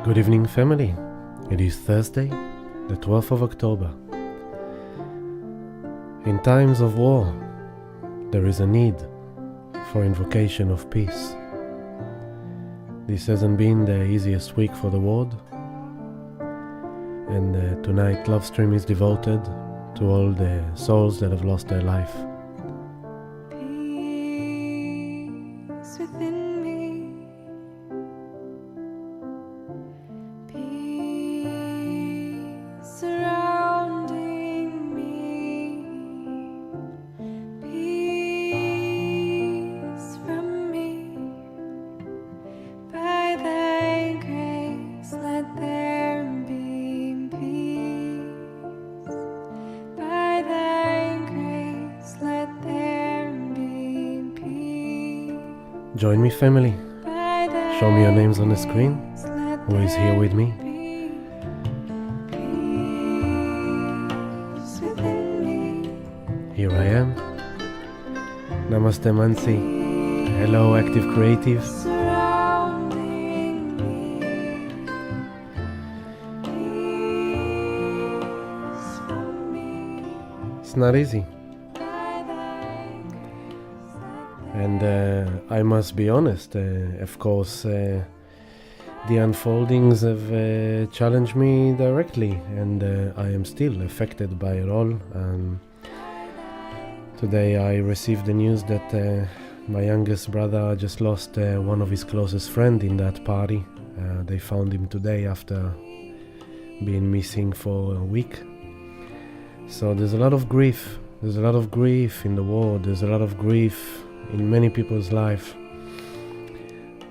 Good evening, family. It is Thursday, the 12th of October. In times of war, there is a need for invocation of peace. This hasn't been the easiest week for the world, and tonight Love Stream is devoted to all the souls that have lost their life. Peace within me, peace surrounding me, peace from me. By thy grace let there be peace. By thy grace let there be peace. Join me, family. By thy Show me your names on the screen. grace let Who is here with me? peace within me. Here I am. Namaste, Mansi. Hello, Active Creative. Surrounding me, peace from me. It's not easy. By thy And I must be honest, of course, the unfoldings have challenged me directly, and I am still affected by it all. Today I received the news that my youngest brother just lost one of his closest friends in that party. They found him today after being missing for a week. So there's a lot of grief. There's a lot of grief in the world. There's a lot of grief in many people's life.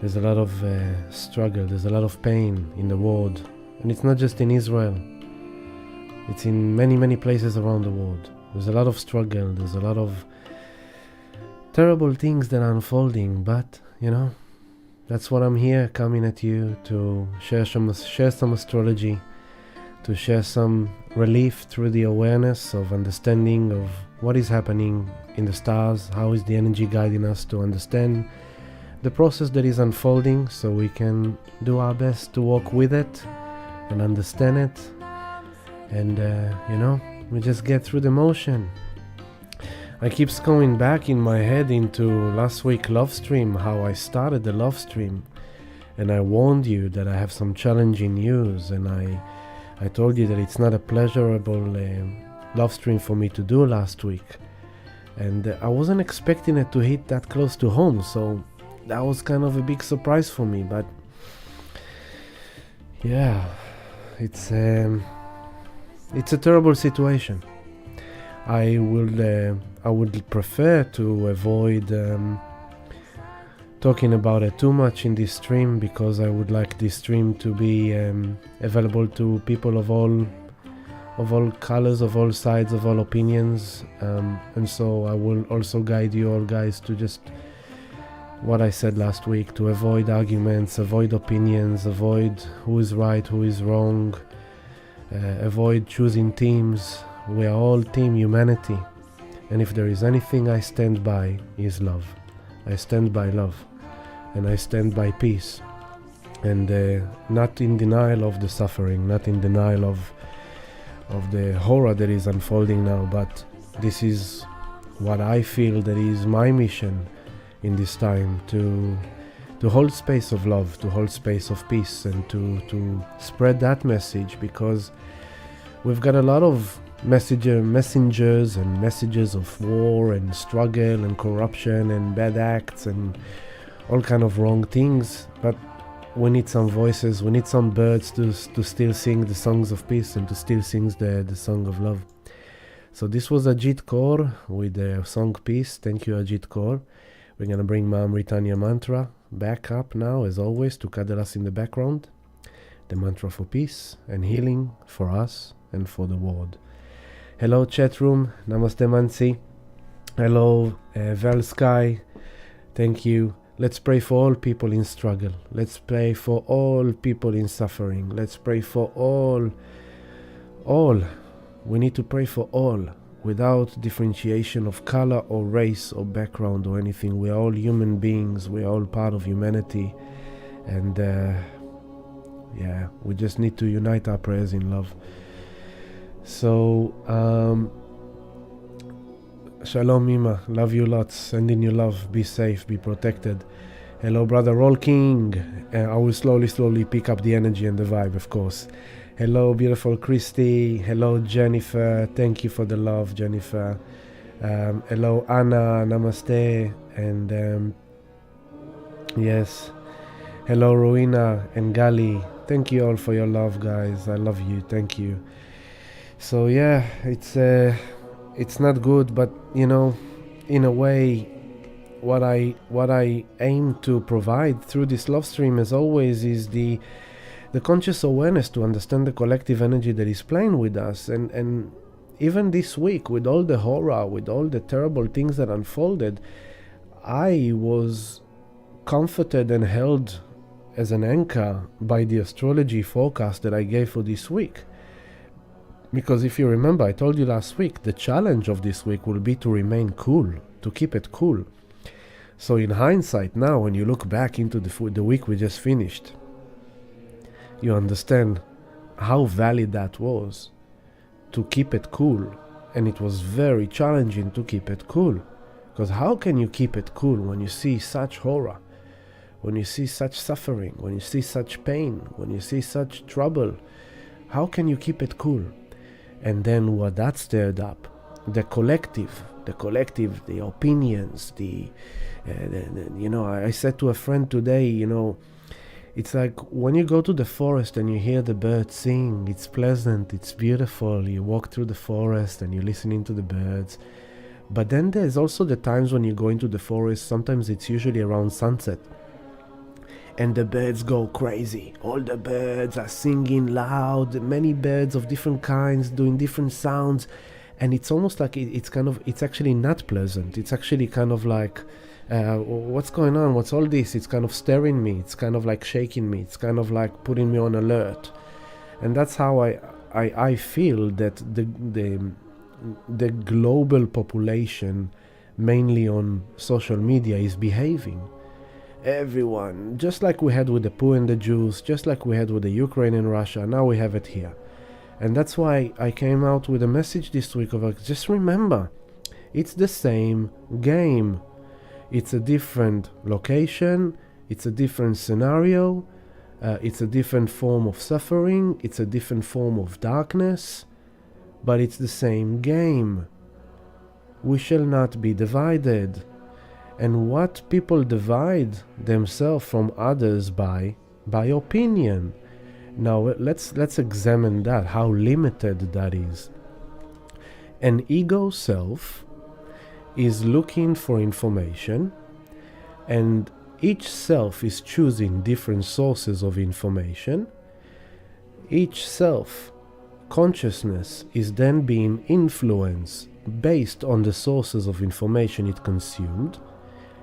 There's a lot of struggle. There's a lot of pain in the world. And it's not just in Israel. It's in many, many places around the world. There's a lot of struggle. There's a lot of terrible things that are unfolding. But, you know, that's what I'm here coming at you to share some astrology, to share some relief through the awareness of understanding of what is happening in the stars, how is the energy guiding us to understand the process that is unfolding, so we can do our best to walk with it and understand it, and we just get through the motion. I keep going back in my head into last week Love Stream, how I started the Love Stream, and I warned you that I have some challenging news, and I told you that it's not a pleasurable love stream for me to do last week, and I wasn't expecting it to hit that close to home, so that was kind of a big surprise for me. But yeah, it's a terrible situation. I would prefer to avoid talking about it too much in this stream, because I would like this stream to be available to people of all colors, of all sides, of all opinions, and so I will also guide you all guys to just what I said last week, to avoid arguments, avoid opinions, avoid who is right, who is wrong, avoid choosing teams. We are all team humanity, and if there is anything I stand by is love. I stand by love, and I stand by peace, and not in denial of the suffering, not in denial of the horror that is unfolding now, but this is what I feel that is my mission in this time, to hold space of love, to hold space of peace, and to spread that message, because we've got a lot of messengers and messages of war and struggle and corruption and bad acts and all kind of wrong things, but we need some voices, we need some birds to still sing the songs of peace and to still sing the song of love. So this was Ajit Kaur with the song Peace. Thank you, Ajit Kaur. We're going to bring Ma Amritanya mantra back up now, as always, to cuddle us in the background. The mantra for peace and healing for us and for the world. Hello, chat room. Namaste, Mansi. Hello, Val Sky. Thank you. Let's pray for all people in struggle. Let's pray for all people in suffering. Let's pray for all. We need to pray for all, without differentiation of color or race or background or anything. We're all human beings. We're all part of humanity. And Yeah, we just need to unite our prayers in love. So, Shalom Mima, love you lots, sending you love, be safe, be protected. Hello brother Roll King, I will slowly pick up the energy and the vibe, of course. Hello beautiful Christy, hello Jennifer, thank you for the love Jennifer. Hello Anna, namaste, and yes, hello Rowena and Gali, thank you all for your love guys, I love you, thank you. So yeah, it's not good, but you know, in a way, what I aim to provide through this love stream as always is the conscious awareness to understand the collective energy that is playing with us, and even this week with all the horror, with all the terrible things that unfolded, I was comforted and held as an anchor by the astrology forecast that I gave for this week. Because if you remember, I told you last week, the challenge of this week will be to remain cool, to keep it cool. So in hindsight now, when you look back into the week we just finished, you understand how valid that was, to keep it cool. And it was very challenging to keep it cool. Because how can you keep it cool when you see such horror, when you see such suffering, when you see such pain, when you see such trouble? How can you keep it cool? And then what that stirred up, the collective, the opinions, you know, I said to a friend today, you know, it's like when you go to the forest and you hear the birds sing, it's pleasant, it's beautiful, you walk through the forest and you're listening to the birds. But then there's also the times when you go into the forest, sometimes it's usually around sunset, and the birds go crazy. All the birds are singing loud, many birds of different kinds doing different sounds, and it's almost like it's actually not pleasant. It's actually kind of like, what's going on? What's all this? It's kind of stirring me. It's kind of like shaking me. It's kind of like putting me on alert. And that's how I feel that the global population, mainly on social media, is behaving. Everyone, just like we had with the Pooh and the Jews, just like we had with the Ukraine and Russia, now we have it here. And that's why I came out with a message this week of like, just remember, it's the same game. It's a different location, it's a different scenario, it's a different form of suffering, it's a different form of darkness, but it's the same game. We shall not be divided. And what people divide themselves from others by opinion. Now let's examine that, how limited that is. An ego self is looking for information, and each self is choosing different sources of information. Each self consciousness is then being influenced based on the sources of information it consumed.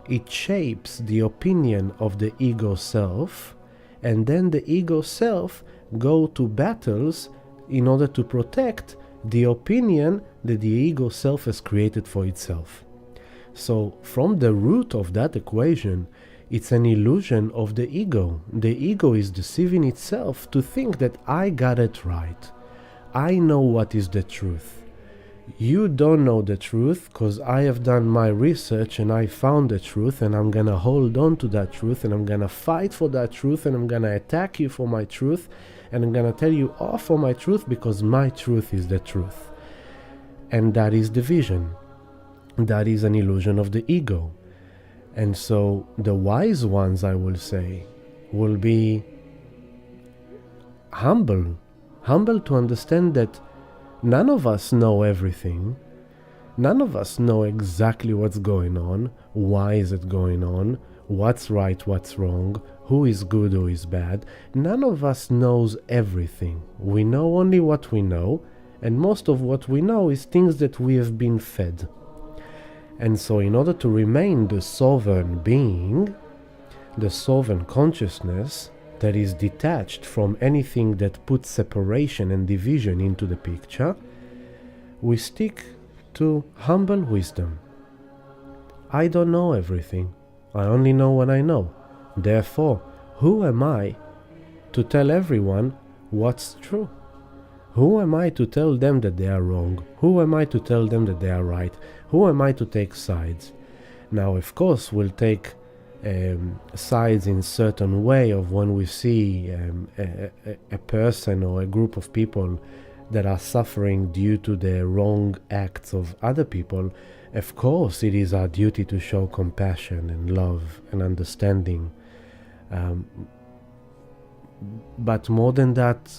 It shapes the opinion of the ego self, and then the ego self go to battles in order to protect the opinion that the ego self has created for itself. So from the root of that equation, it's an illusion of the ego. The ego is deceiving itself to think that I got it right. I know what is the truth. You don't know the truth because I have done my research and I found the truth, and I'm gonna hold on to that truth, and I'm gonna fight for that truth, and I'm gonna attack you for my truth, and I'm gonna tell you off for my truth because my truth is the truth. And that is division. That is an illusion of the ego. And so the wise ones, I will say, will be humble to understand that none of us know everything. None of us know exactly what's going on, why is it going on, what's right, what's wrong, who is good, who is bad. None of us knows everything. We know only what we know, and most of what we know is things that we have been fed. And so in order to remain the sovereign being, the sovereign consciousness that is detached from anything that puts separation and division into the picture, we stick to humble wisdom. I don't know everything. I only know what I know. Therefore, who am I to tell everyone what's true. Who am I to tell them that they are wrong? Who am I to tell them that they are right? Who am I to take sides? Now, of course, we'll take sides in certain way of when we see a person or a group of people that are suffering due to the wrong acts of other people. Of course, it is our duty to show compassion and love and understanding. But more than that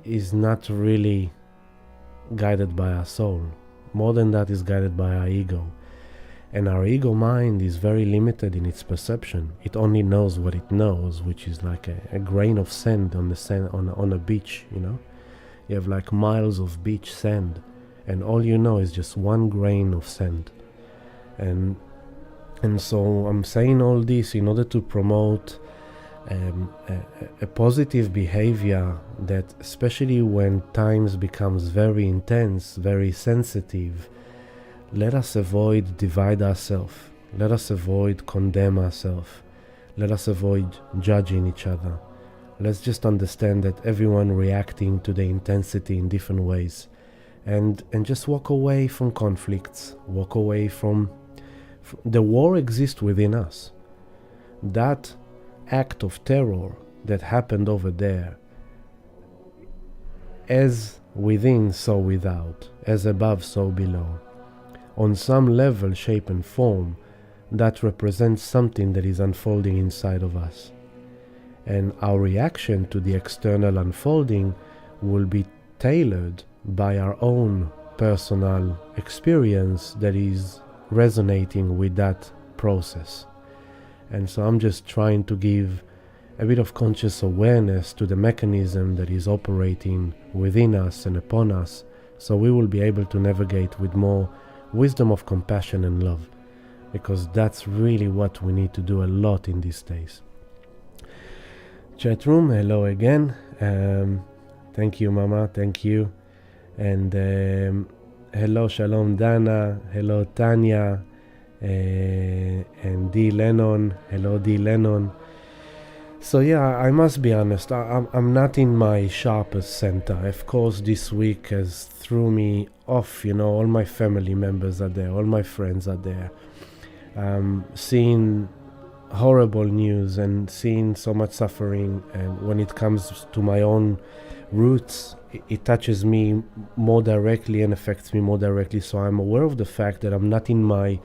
is not really guided by our soul. More than that is guided by our ego. And our ego mind is very limited in its perception. It only knows what it knows, which is like a grain of sand on a beach, you know. You have like miles of beach sand, and all you know is just one grain of sand. And so I'm saying all this in order to promote a positive behavior that, especially when times becomes very intense, very sensitive, let us avoid divide ourselves. Let us avoid condemn ourselves. Let us avoid judging each other. Let's just understand that everyone reacting to the intensity in different ways, and just walk away from conflicts. Walk away from the war exists within us. That act of terror that happened over there, as within, so without, as above, so below. On some level, shape and form, that represents something that is unfolding inside of us. And our reaction to the external unfolding will be tailored by our own personal experience that is resonating with that process. And so I'm just trying to give a bit of conscious awareness to the mechanism that is operating within us and upon us, so we will be able to navigate with more wisdom of compassion and love, because that's really what we need to do a lot in these days. Chat room, hello again. Thank you, Mama, thank you. And hello, Shalom Dana, hello Tanya, and D Lennon, hello D Lennon. So yeah, I must be honest, I'm not in my sharpest center. Of course, this week has threw me off, you know, all my family members are there, all my friends are there. Seeing horrible news and seeing so much suffering, and when it comes to my own roots, it touches me more directly and affects me more directly. So I'm aware of the fact that I'm not in my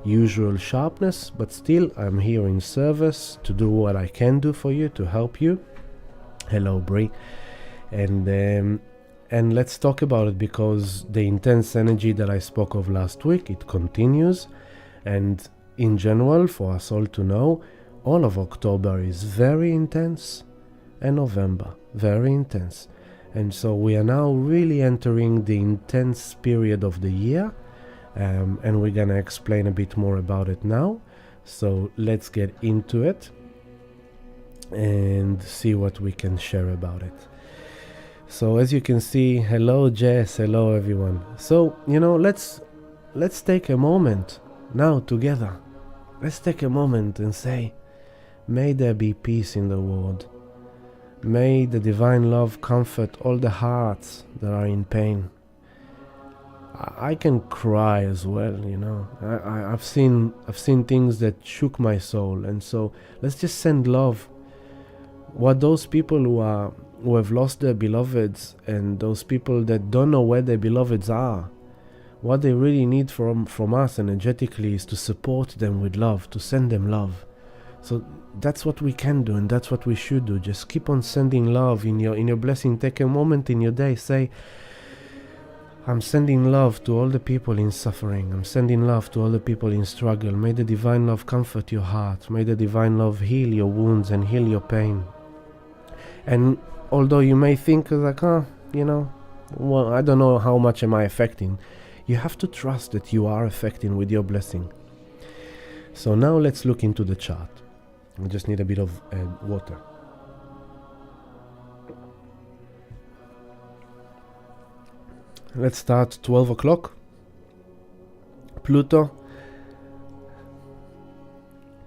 usual sharpness, but still I'm here in service to do what I can do for you, to help you. Hello, Brie. And let's talk about it, because the intense energy that I spoke of last week, it continues. And in general, for us all to know, all of October is very intense, and November very intense. And so we are now really entering the intense period of the year. And we're gonna explain a bit more about it now. So let's get into it and see what we can share about it. So as you can see, hello Jess, hello everyone. So, you know, let's take a moment now together. Let's take a moment and say, may there be peace in the world. May the divine love comfort all the hearts that are in pain. I can cry as well, you know. I've seen things that shook my soul, and so let's just send love. What those people who have lost their beloveds, and those people that don't know where their beloveds are, what they really need from us energetically is to support them with love, to send them love. So that's what we can do, and that's what we should do. Just keep on sending love in your blessing. Take a moment in your day, say, I'm sending love to all the people in suffering. I'm sending love to all the people in struggle. May the divine love comfort your heart. May the divine love heal your wounds and heal your pain. And although you may think like, you know, well, I don't know how much am I affecting, you have to trust that you are affecting with your blessing. So now let's look into the chart. I just need a bit of water. Let's start 12 o'clock. Pluto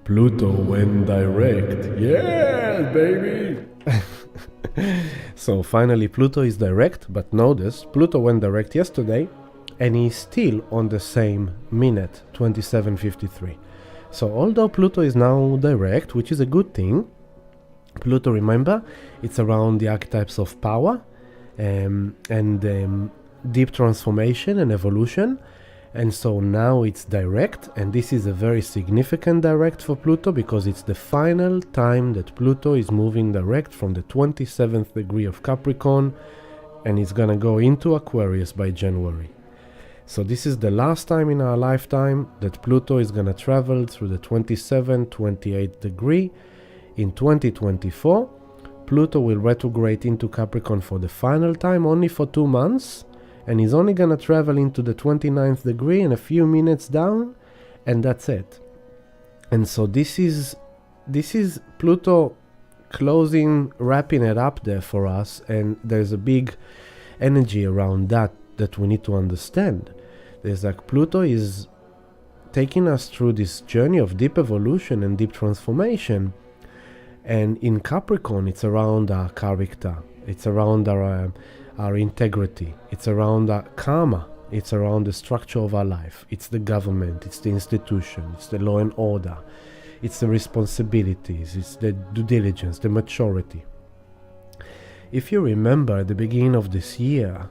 when direct. Yeah, baby. So finally Pluto is direct, but notice Pluto went direct yesterday and he's still on the same minute, 27:53. So although Pluto is now direct, which is a good thing, Pluto, remember, it's around the archetypes of power and deep transformation and evolution. And so now it's direct, and this is a very significant direct for Pluto because it's the final time that Pluto is moving direct from the 27th degree of Capricorn, and it's gonna go into Aquarius by January. So this is the last time in our lifetime that Pluto is gonna travel through the 27th, 28th degree. In 2024, Pluto will retrograde into Capricorn for the final time, only for 2 months, and he's only gonna travel into the 29th degree and a few minutes down, and that's it. And so this is Pluto closing, wrapping it up there for us, and there's a big energy around that we need to understand. There's like Pluto is taking us through this journey of deep evolution and deep transformation, and in Capricorn it's around our character, it's around our integrity, it's around our karma, it's around the structure of our life, it's the government, it's the institution, it's the law and order, it's the responsibilities, it's the due diligence, the maturity. If you remember at the beginning of this year,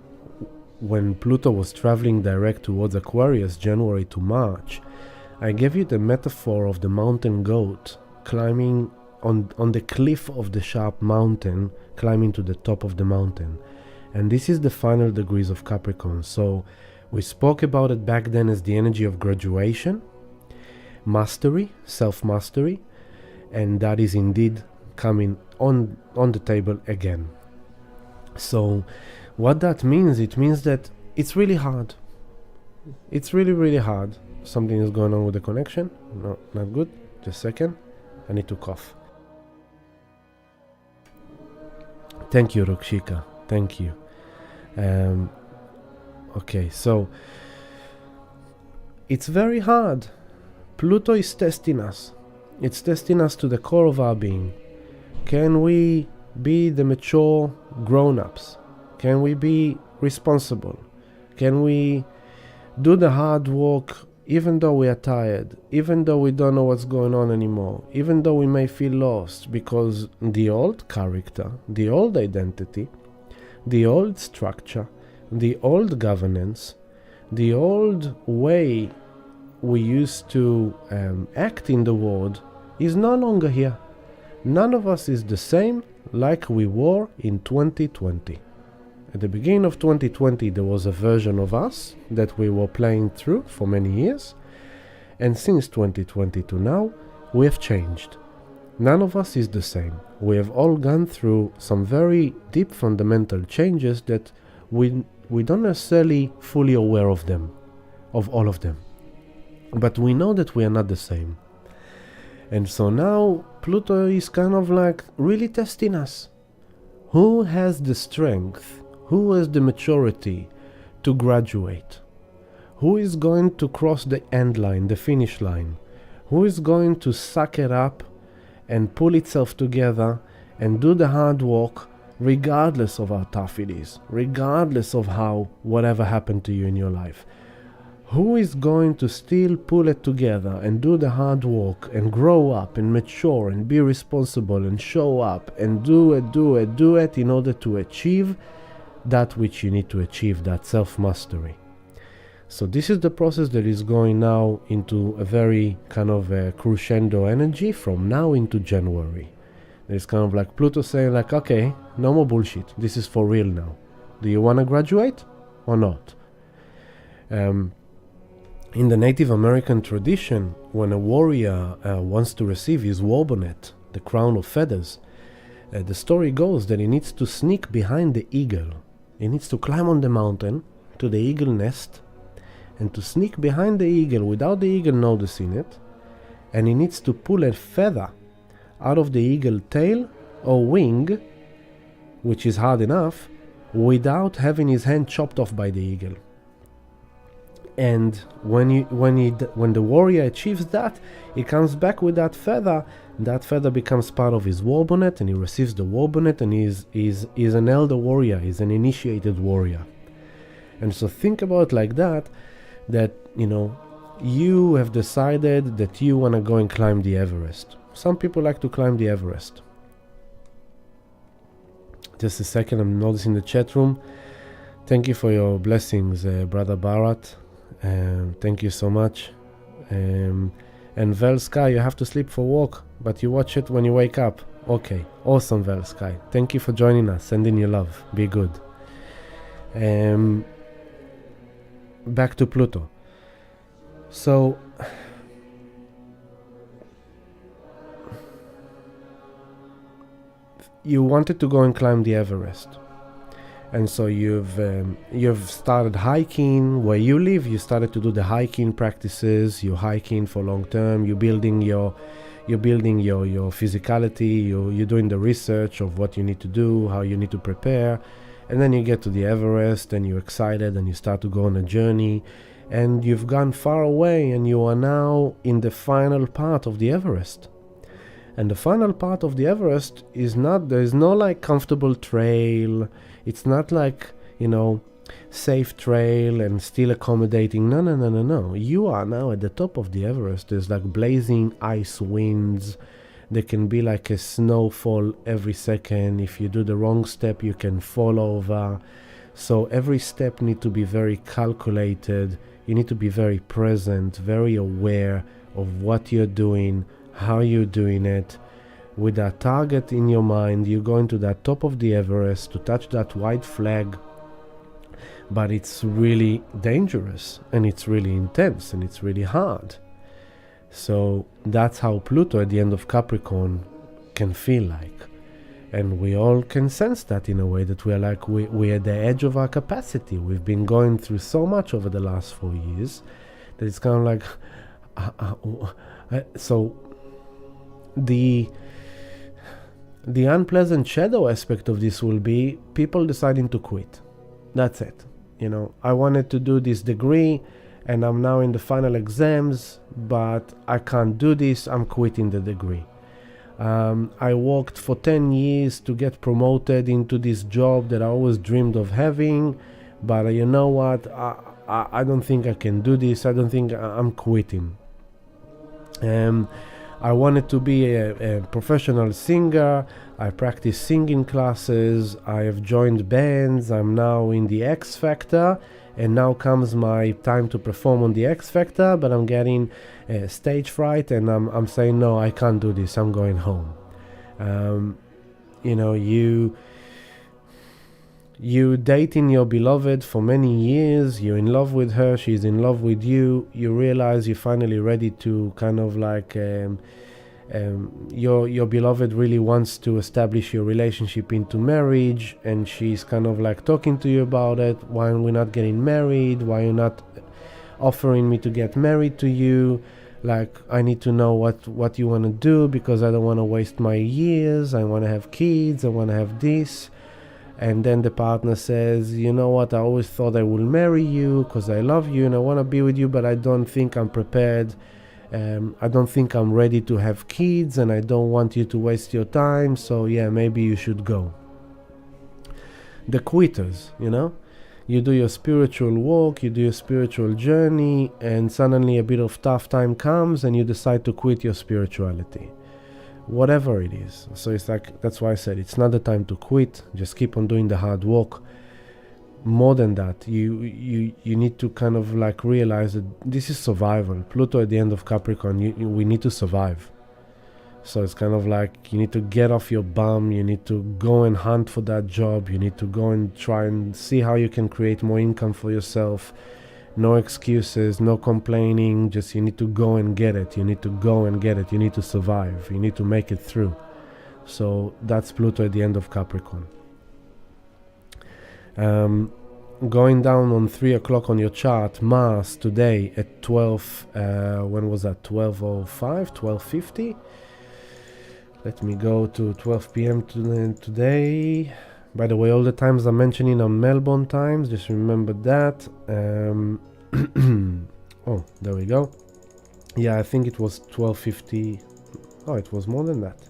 when Pluto was traveling direct towards Aquarius, January to March, I gave you the metaphor of the mountain goat climbing on the cliff of the sharp mountain, climbing to the top of the mountain. And this is the final degrees of Capricorn. So we spoke about it back then as the energy of graduation, mastery, self-mastery, and that is indeed coming on the table again. So what that means, it means that it's really hard. It's really, really hard. Something is going on with the connection. No, not good. Just a second. I need to cough. Thank you, Rukshika. Thank you. Okay, so it's very hard. Pluto is testing us. It's testing us to the core of our being. Can we be the mature grown-ups? Can we be responsible? Can we do the hard work even though we are tired, even though we don't know what's going on anymore, even though we may feel lost because the old character, the old identity, the old structure, the old governance, the old way we used to act in the world is no longer here. None of us is the same like we were in 2020. At the beginning of 2020 there was a version of us that we were playing through for many years, and since 2020 to now we have changed. None of us is the same. We have all gone through some very deep fundamental changes that we don't necessarily fully aware of them, of all of them. But we know that we are not the same. And so now Pluto is kind of like really testing us. Who has the strength? Who has the maturity to graduate? Who is going to cross the end line, the finish line? Who is going to suck it up and pull itself together and do the hard work regardless of how tough it is, regardless of how whatever happened to you in your life? Who is going to still pull it together and do the hard work and grow up and mature and be responsible and show up and do it in order to achieve that which you need to achieve, that self-mastery? So this is the process that is going now into a very kind of a crescendo energy from now into January. There's kind of like Pluto saying like, okay, no more bullshit. This is for real now. Do you want to graduate or not? In the Native American tradition, when a warrior wants to receive his war bonnet, the crown of feathers, the story goes that he needs to sneak behind the eagle. He needs to climb on the mountain to the eagle nest and to sneak behind the eagle without the eagle noticing it, and he needs to pull a feather out of the eagle tail or wing, which is hard enough, without having his hand chopped off by the eagle. And when the warrior achieves that, he comes back with that feather. That feather becomes part of his war bonnet, and he receives the war bonnet, and he's an elder warrior, he's an initiated warrior. And so think about like that, you have decided that you want to go and climb the Everest. Some people like to climb the Everest. Just a second, I'm noticing the chat room. Thank you for your blessings, Brother Bharat. Thank you so much. And Vel Sky, you have to sleep for work, but you watch it when you wake up. Okay, awesome, Vel Sky. Thank you for joining us. Send in your love. Be good. Back to Pluto. So you wanted to go and climb the Everest, and so you've started hiking where you live. You started to do the hiking practices. You're hiking for long term. You're building your physicality. You're doing the research of what you need to do, how you need to prepare, and then you get to the Everest and you're excited and you start to go on a journey, and you've gone far away and you are now in the final part of the Everest. And the final part of the Everest there's no like comfortable trail. It's not like, safe trail and still accommodating. No. You are now at the top of the Everest. There's like blazing ice winds. There can be like a snowfall every second. If you do the wrong step, you can fall over. So every step needs to be very calculated. You need to be very present, very aware of what you're doing, how you're doing it. With that target in your mind, you're going to that top of the Everest to touch that white flag. But it's really dangerous, and it's really intense, and it's really hard. So that's how Pluto at the end of Capricorn can feel like. And we all can sense that in a way, that we're at the edge of our capacity. We've been going through so much over the last 4 years that it's kind of like... So the unpleasant shadow aspect of this will be people deciding to quit. That's it. I wanted to do this degree and I'm now in the final exams, but I can't do this. I'm quitting the degree. I worked for 10 years to get promoted into this job that I always dreamed of having, but you know what? I don't think I can do this. I don't think I'm quitting. I wanted to be a professional singer. I practice singing classes. I have joined bands. I'm now in the X Factor, and now comes my time to perform on the X Factor, but I'm getting stage fright, and I'm saying, no, I can't do this. I'm going home. You dating your beloved for many years. You're in love with her. She's in love with you. You realize you're finally ready to kind of like your beloved really wants to establish your relationship into marriage, and she's kind of like talking to you about it. Why are we not getting married? Why are you not offering me to get married to you? Like, I need to know what you want to do, because I don't want to waste my years. I want to have kids. I want to have this. And then the partner says, you know what, I always thought I will marry you because I love you and I want to be with you, but I don't think I'm prepared. I don't think I'm ready to have kids, and I don't want you to waste your time. So yeah, maybe you should go. The quitters, you do your spiritual walk, you do your spiritual journey, and suddenly a bit of tough time comes and you decide to quit your spirituality. Whatever it is. So it's like, that's why I said it's not the time to quit. Just keep on doing the hard work. More than that, you need to kind of like realize that this is survival. Pluto at the end of Capricorn, we need to survive. So it's kind of like you need to get off your bum. You need to go and hunt for that job. You need to go and try and see how you can create more income for yourself. No excuses, no complaining, just you need to go and get it. You need to go and get it. You need to survive. You need to make it through. So that's Pluto at the end of Capricorn. Going down on 3 o'clock on your chart, Mars today at 12, when was that? 12:05, 12:50? Let me go to 12 p.m. today. By the way, all the times I'm mentioning are Melbourne times, just remember that. Oh, there we go. Yeah, I think it was 12:50. Oh, it was more than that.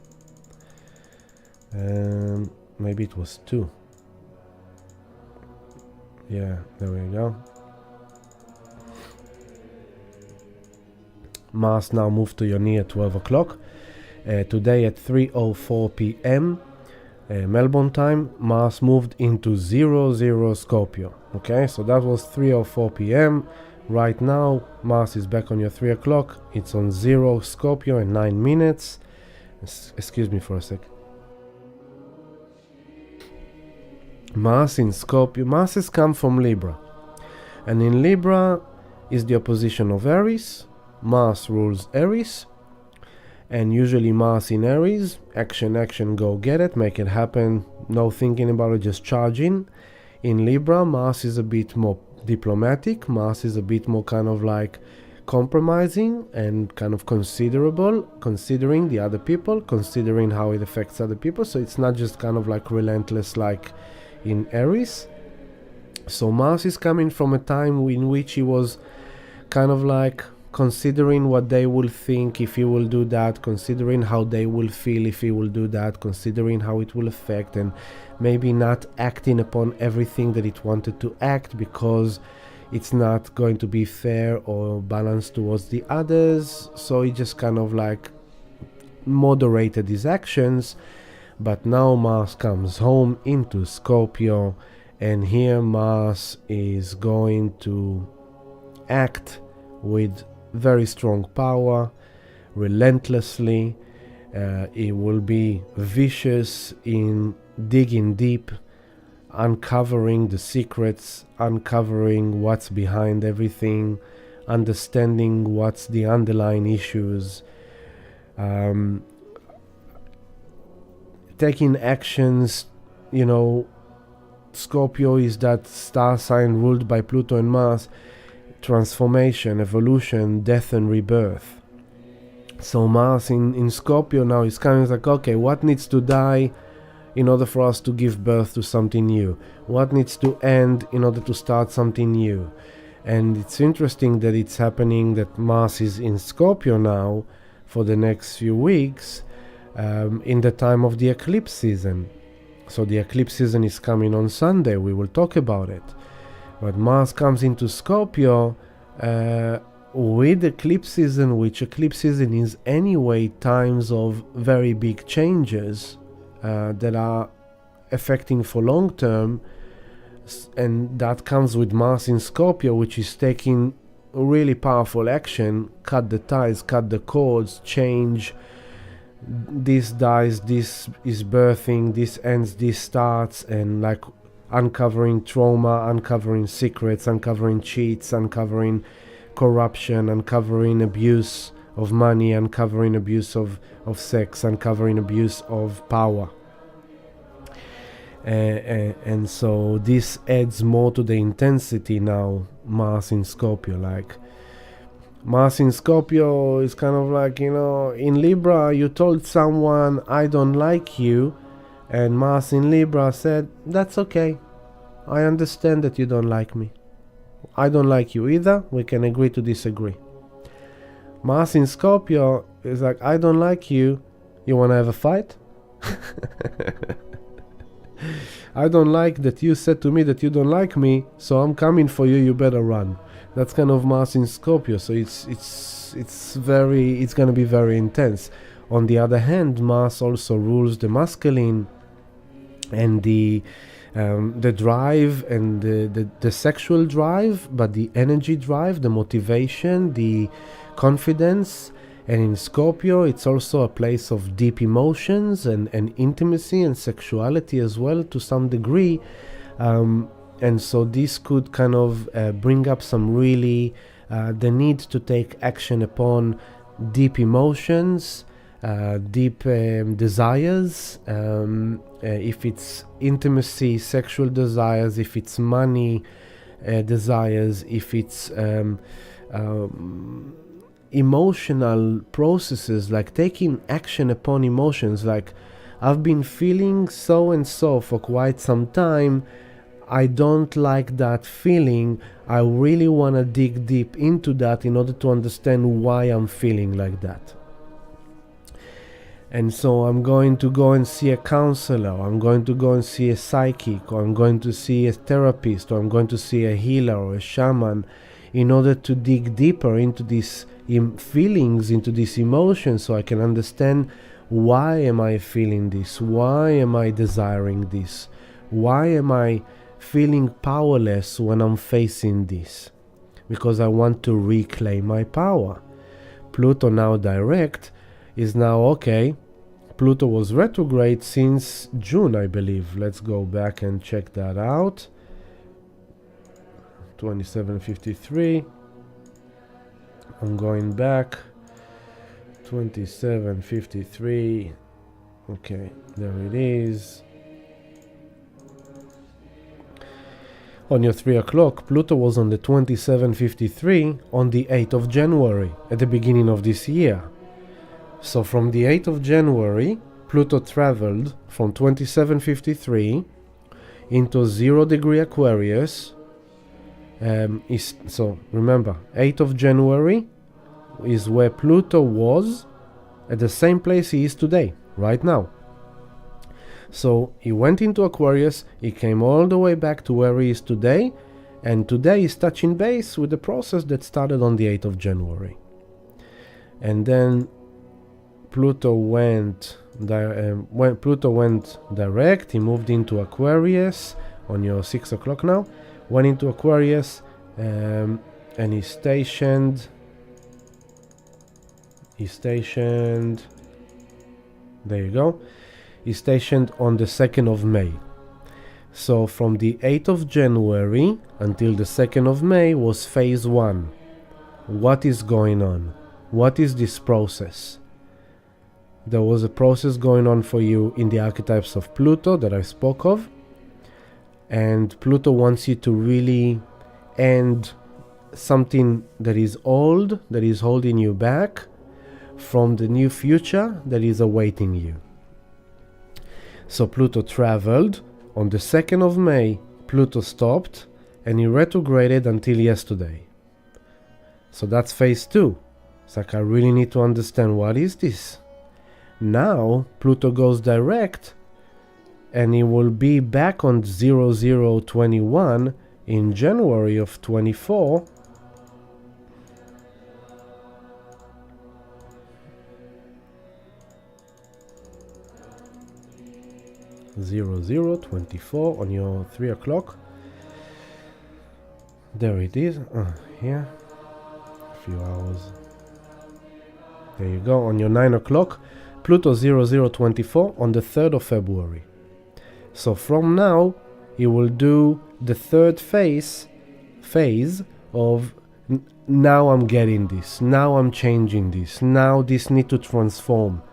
Maybe it was 2. Yeah, there we go. Mars now moved to Yoni at 12 o'clock. Today at 3:04 p.m. Melbourne time, Mars moved into 00 Scorpio. Okay, so that was 3:04 p.m. Right now, Mars is back on your 3 o'clock. It's on 0 Scorpio in 9 minutes. Excuse me for a sec. Mars in Scorpio. Mars has come from Libra. And in Libra is the opposition of Aries. Mars rules Aries. And usually Mars in Aries, action, go get it, make it happen, no thinking about it, just charge in. In Libra, Mars is a bit more diplomatic. Mars is a bit more kind of like compromising and kind of considering the other people, considering how it affects other people. So it's not just kind of like relentless like in Aries. So Mars is coming from a time in which he was kind of like considering what they will think if he will do that, considering how they will feel if he will do that, considering how it will affect, and maybe not acting upon everything that it wanted to act because it's not going to be fair or balanced towards the others. So he just kind of like moderated his actions. But now Mars comes home into Scorpio, and here Mars is going to act with very strong power, relentlessly. It will be vicious in digging deep, uncovering the secrets, uncovering what's behind everything, understanding what's the underlying issues, taking actions. You know, Scorpio is that star sign ruled by Pluto and Mars. Transformation, evolution, death and rebirth. So Mars in Scorpio now is kind of like, okay, what needs to die in order for us to give birth to something new? What needs to end in order to start something new? And it's interesting that it's happening that Mars is in Scorpio now for the next few weeks, in the time of the eclipse season. So the eclipse season is coming on Sunday. We will talk about it. But Mars comes into Scorpio with eclipse season, which eclipse season is anyway times of very big changes that are affecting for long term. And that comes with Mars in Scorpio, which is taking really powerful action, cut the ties, cut the cords, change. This dies, this is birthing, this ends, this starts, and like uncovering trauma, uncovering secrets, uncovering cheats, uncovering corruption, uncovering abuse of money, uncovering abuse of sex, uncovering abuse of power. And so this adds more to the intensity now, Mars in Scorpio. Like Mars in Scorpio is kind of like, you know, in Libra you told someone I don't like you, and Mars in Libra said, that's okay. I understand that you don't like me. I don't like you either. We can agree to disagree. Mars in Scorpio is like, I don't like you. You want to have a fight? I don't like that you said to me that you don't like me, so I'm coming for you. You better run. That's kind of Mars in Scorpio. So it's going to be very intense. On the other hand, Mars also rules the masculine and the drive and the sexual drive, but the energy drive, the motivation, the confidence. And in Scorpio, it's also a place of deep emotions and intimacy and sexuality as well to some degree. And so this could kind of bring up some really the need to take action upon deep emotions, deep desires, if it's intimacy, sexual desires, if it's money desires, if it's emotional processes, like taking action upon emotions. Like, I've been feeling so and so for quite some time. I don't like that feeling. I really want to dig deep into that in order to understand why I'm feeling like that. And so I'm going to go and see a counselor, I'm going to go and see a psychic, or I'm going to see a therapist, or I'm going to see a healer or a shaman in order to dig deeper into these feelings, into these emotions, so I can understand why am I feeling this, why am I desiring this, why am I feeling powerless when I'm facing this, because I want to reclaim my power. Pluto now direct is now okay. Pluto was retrograde since June, I believe. Let's go back and check that out. 2753. I'm going back. 2753. Okay, there it is. On your 3 o'clock, Pluto was on the 2753 on the 8th of January, at the beginning of this year. So from the 8th of January, Pluto traveled from 2753 into 0 degree Aquarius. So remember, 8th of January is where Pluto was, at the same place he is today, right now. So he went into Aquarius, he came all the way back to where he is today, and today he's touching base with the process that started on the 8th of January. And then Pluto went direct, he moved into Aquarius on your 6 o'clock now, went into Aquarius, and he's stationed, there you go, he's stationed on the 2nd of May. So from the 8th of January until the 2nd of May was phase 1. What is going on? What is this process? There was a process going on for you in the archetypes of Pluto that I spoke of. And Pluto wants you to really end something that is old, that is holding you back from the new future that is awaiting you. So Pluto traveled. On the 2nd of May, Pluto stopped and he retrograded until yesterday. So that's phase 2. It's like, I really need to understand, what is this? Now Pluto goes direct and he will be back on 0021 in January of 24. (0024) on your 3 o'clock. There it is. Here. A few hours. There you go. On your 9 o'clock. Pluto 0024 on the 3rd of February. So from now, he will do the third phase of now I'm getting this, now I'm changing this, now this need to transform.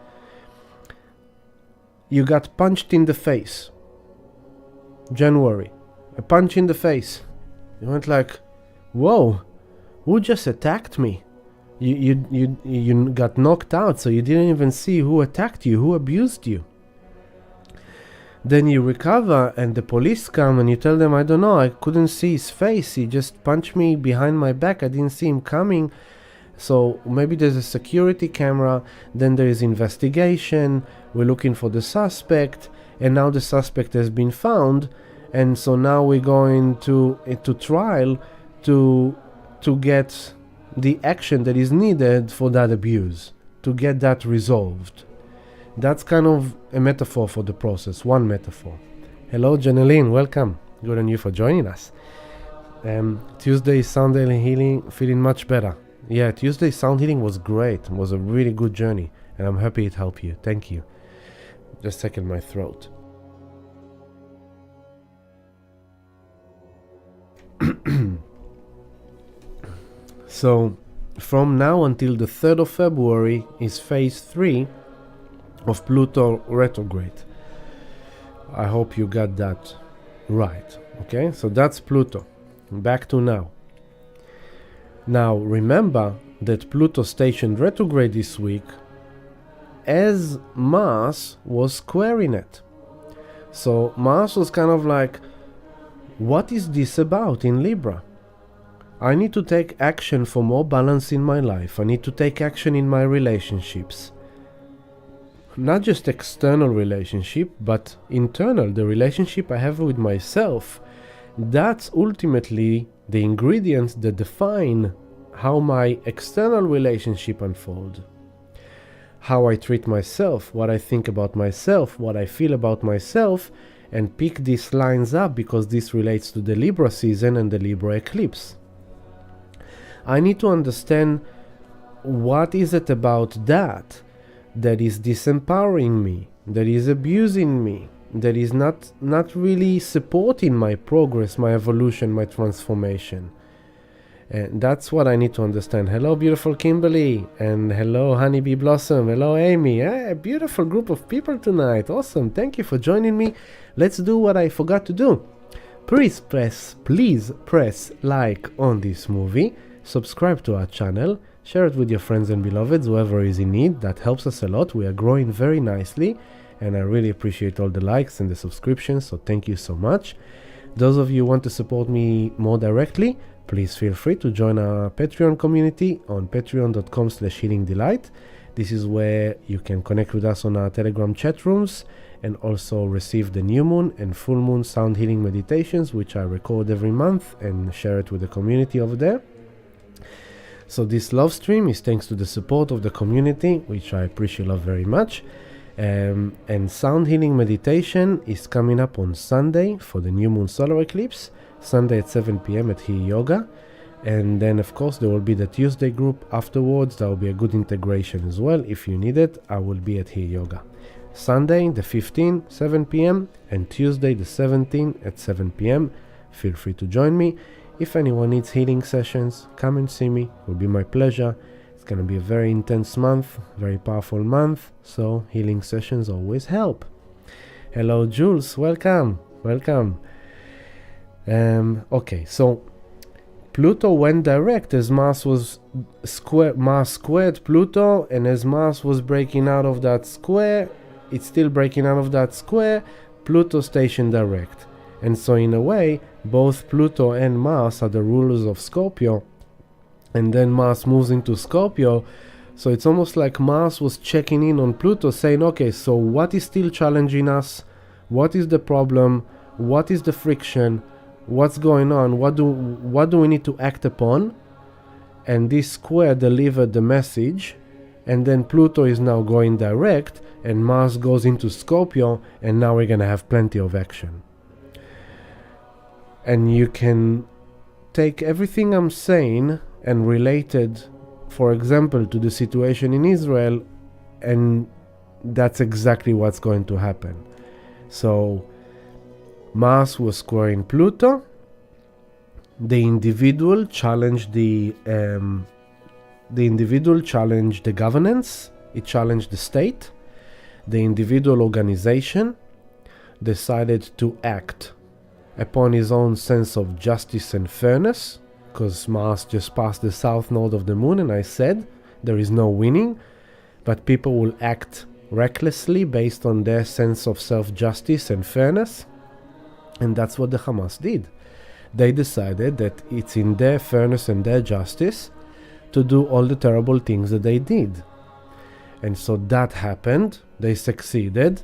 You got punched in the face. January. A punch in the face. You went like, whoa, who just attacked me? You got knocked out, so you didn't even see who attacked you, who abused you. Then you recover and the police come and you tell them, I don't know, I couldn't see his face, he just punched me behind my back, I didn't see him coming. So maybe there's a security camera, then there is investigation, we're looking for the suspect, and now the suspect has been found, and so now we're going to trial to get the action that is needed for that abuse, to get that resolved. That's kind of a metaphor for the process, one metaphor. Hello, Janeline, welcome. Good on you for joining us. Tuesday sound healing, feeling much better. Yeah, Tuesday sound healing was great. It was a really good journey, and I'm happy it helped you. Thank you. Just a second, my throat. So, from now until the 3rd of February is phase 3 of Pluto retrograde. I hope you got that right. Okay, so that's Pluto. Back to now. Now, remember that Pluto stationed retrograde this week as Mars was squaring it. So Mars was kind of like, what is this about in Libra? I need to take action for more balance in my life. I need to take action in my relationships. Not just external relationship, but internal, the relationship I have with myself. That's ultimately the ingredients that define how my external relationship unfolds. How I treat myself, what I think about myself, what I feel about myself, and pick these lines up because this relates to the Libra season and the Libra eclipse. I need to understand what is it about that is disempowering me, that is abusing me, that is not really supporting my progress, my evolution, my transformation. And that's what I need to understand. Hello, beautiful Kimberly, and hello, Honeybee Blossom, hello, Amy. A beautiful group of people tonight. Awesome. Thank you for joining me. Let's do what I forgot to do. Please press like on this movie, subscribe to our channel, share it with your friends and beloveds, whoever is in need. That helps us a lot. We are growing very nicely, and I really appreciate all the likes and the subscriptions, so thank you so much. Those of you who want to support me more directly, please feel free to join our Patreon community on patreon.com/healingdelight. This is where you can connect with us on our Telegram chat rooms and also receive the new moon and full moon sound healing meditations, which I record every month and share it with the community over there. So this love stream is thanks to the support of the community, which I appreciate very much. And sound healing meditation is coming up on Sunday for the new moon solar eclipse, Sunday at 7 p.m. at He Yoga. And then of course there will be the Tuesday group afterwards. That will be a good integration as well. If you need it, I will be at He Yoga. Sunday the 15th, 7 p.m. and Tuesday the 17th at 7 p.m. Feel free to join me. If anyone needs healing sessions, come and see me. It will be my pleasure. It's going to be a very intense month, very powerful month, so healing sessions always help. Hello, Jules. Welcome. Okay, so Pluto went direct as Mars squared Pluto, and as Mars was breaking out of that square, it's still breaking out of that square, Pluto stationed direct. And so in a way, both Pluto and Mars are the rulers of Scorpio, and then Mars moves into Scorpio. So it's almost like Mars was checking in on Pluto, saying, okay, so what is still challenging us? What is the problem? What is the friction? What's going on? What do we need to act upon? And this square delivered the message, and then Pluto is now going direct, and Mars goes into Scorpio, and now we're gonna have plenty of action. And you can take everything I'm saying and relate it, for example, to the situation in Israel, and that's exactly what's going to happen. So Mars was squaring Pluto. The individual challenged the governance. It challenged the state. The individual organization decided to act upon his own sense of justice and fairness, because Mars just passed the south node of the moon, and I said there is no winning, but people will act recklessly based on their sense of self-justice and fairness. And that's what the Hamas did. They decided that it's in their fairness and their justice to do all the terrible things that they did. And so that happened. They succeeded.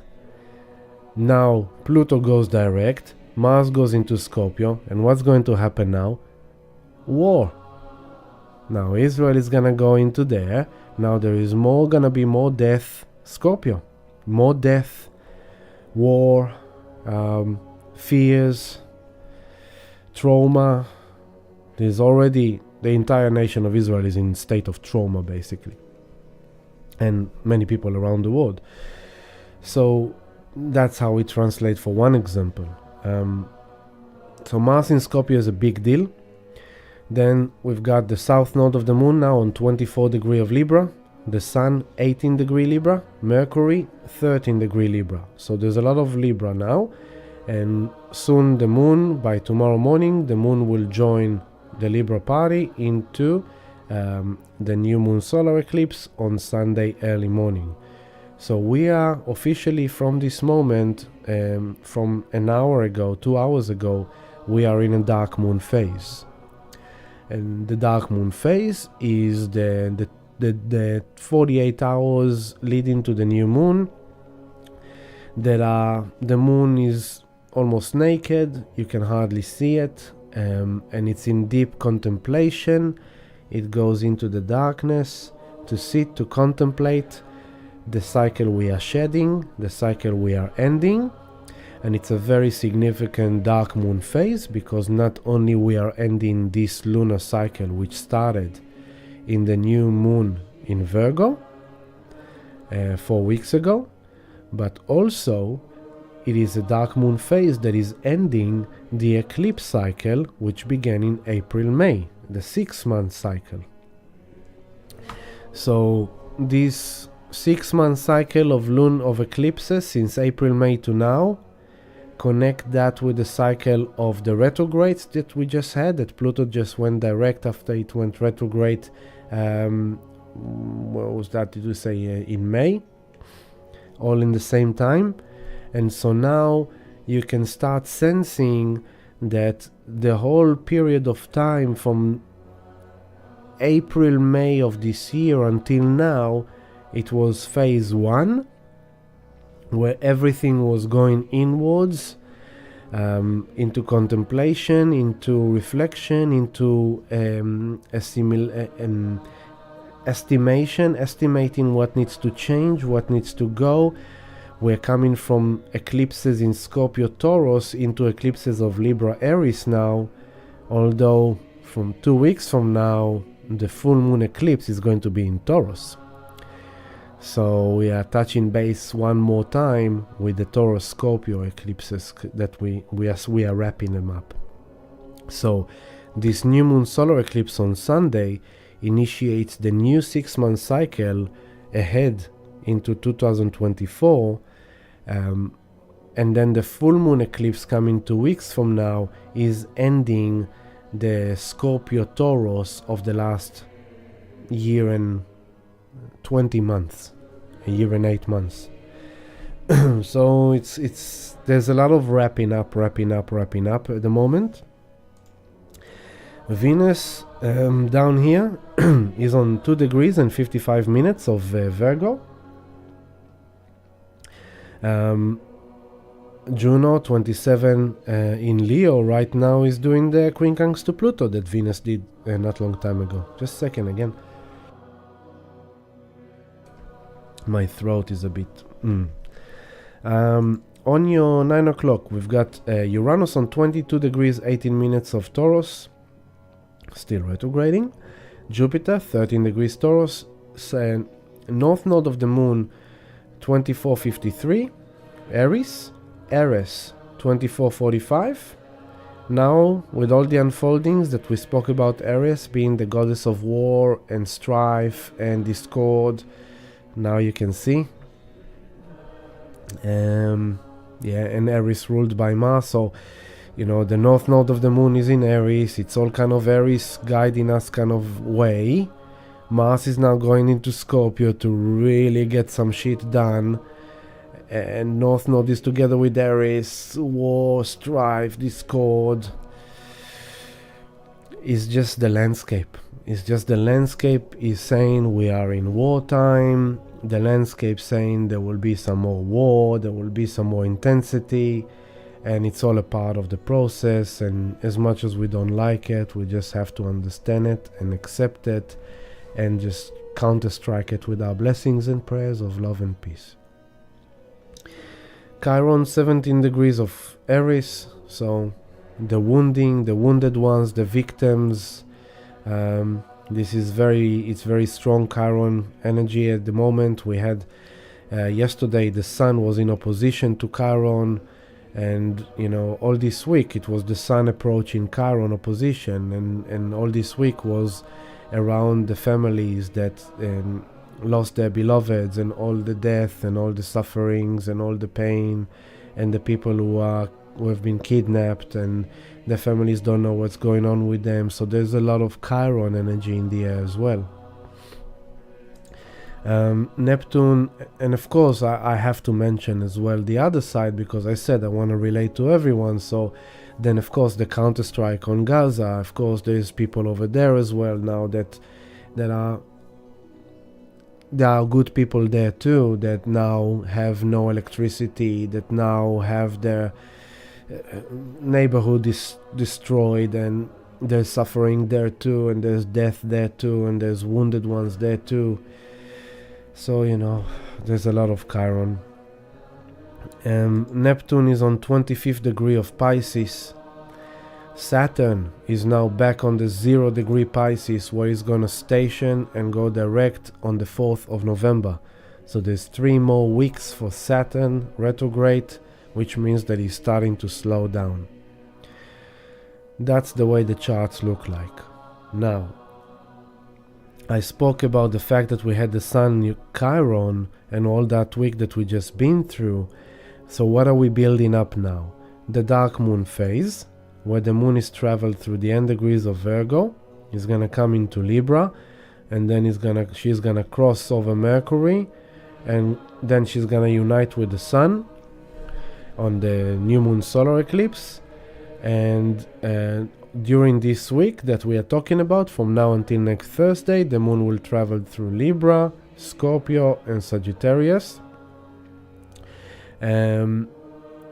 Now Pluto goes direct. Mars goes into Scorpio. And what's going to happen now? War. Now Israel is gonna go into there. Now there is gonna be more death. Scorpio. More death. War. Fears. Trauma. There's already the entire nation of Israel is in state of trauma, basically, and many people around the world. So that's how we translate for one example. So Mars in Scorpio is a big deal. Then we've got the south node of the moon now on 24 degree of Libra, the sun 18 degree Libra, Mercury 13 degree Libra. So there's a lot of Libra now, and soon the moon, by tomorrow morning, the moon will join the Libra party into the new moon solar eclipse on Sunday early morning. So we are officially from this moment, from an hour ago, 2 hours ago, we are in a dark moon phase. And the dark moon phase is the 48 hours leading to the new moon, that the moon is almost naked, you can hardly see it, and it's in deep contemplation. It goes into the darkness to sit, to contemplate the cycle we are shedding, the cycle we are ending. And it's a very significant dark moon phase, because not only we are ending this lunar cycle which started in the new moon in Virgo 4 weeks ago, but also it is a dark moon phase that is ending the eclipse cycle which began in April-May, the 6-month cycle. So this 6-month cycle of eclipses since April-May to now, connect that with the cycle of the retrogrades that we just had, that Pluto just went direct after it went retrograde, what was that, did we say, in May, all in the same time. And so now you can start sensing that the whole period of time from April, May of this year until now, it was phase 1, where everything was going inwards, into contemplation, into reflection, into estimating what needs to change, what needs to go. We're coming from eclipses in Scorpio, Taurus into eclipses of Libra, Aries now, although from 2 weeks from now the full moon eclipse is going to be in Taurus. So we are touching base one more time with the Taurus Scorpio eclipses that we are wrapping them up. So this new moon solar eclipse on Sunday initiates the new 6-month cycle ahead into 2024, and then the full moon eclipse coming 2 weeks from now is ending the Scorpio Taurus of the last year and 20 months, a year and 8 months. So it's there's a lot of wrapping up at the moment. Venus down here is on 2 degrees and 55 minutes of Virgo. Juno 27 in Leo right now is doing the quincunx to Pluto that Venus did not long time ago. Just a second again. My throat is a bit... on your 9 o'clock, we've got Uranus on 22 degrees 18 minutes of Taurus, still retrograding. Jupiter 13 degrees Taurus, north node of the moon 2453, Aries 2445. Now, with all the unfoldings that we spoke about, Aries being the goddess of war and strife and discord, now you can see. And Aries ruled by Mars, so you know the north node of the moon is in Aries. It's all kind of Aries guiding us kind of way. Mars is now going into Scorpio to really get some shit done, and north node is together with Aries. War, strife, discord. It's just the landscape. The landscape is saying we are in wartime. The landscape saying there will be some more war, there will be some more intensity, and it's all a part of the process. And as much as we don't like it, we just have to understand it and accept it and just counter-strike it with our blessings and prayers of love and peace. Chiron 17 degrees of Aries, so the wounding, the wounded ones, the victims. This is very strong Chiron energy at the moment. We had yesterday the Sun was in opposition to Chiron, and you know all this week it was the Sun approaching Chiron opposition, and all this week was around the families that lost their beloveds, and all the death and all the sufferings and all the pain, and the people who have been kidnapped and the families don't know what's going on with them. So there's a lot of Chiron energy in the air as well. Neptune, and of course I have to mention as well the other side, because I said I want to relate to everyone. So then of course the counter-strike on Gaza, of course there's people over there as well now that are there are good people there too, that now have no electricity, that now have their neighborhood is destroyed, and there's suffering there too, and there's death there too, and there's wounded ones there too. So there's a lot of Chiron. Neptune is on 25th degree of Pisces. Saturn is now back on the 0 degree Pisces, where he's gonna station and go direct on the 4th of November. So there's 3 more weeks for Saturn retrograde, which means that he's starting to slow down. That's the way the charts look like. Now, I spoke about the fact that we had the Sun Chiron and all that week that we just been through. So what are we building up now? The dark moon phase, where the moon is traveled through the end degrees of Virgo, is gonna come into Libra, and then she's gonna cross over Mercury, and then she's gonna unite with the Sun on the new moon solar eclipse. And during this week that we are talking about, from now until next Thursday, the moon will travel through Libra, Scorpio and Sagittarius.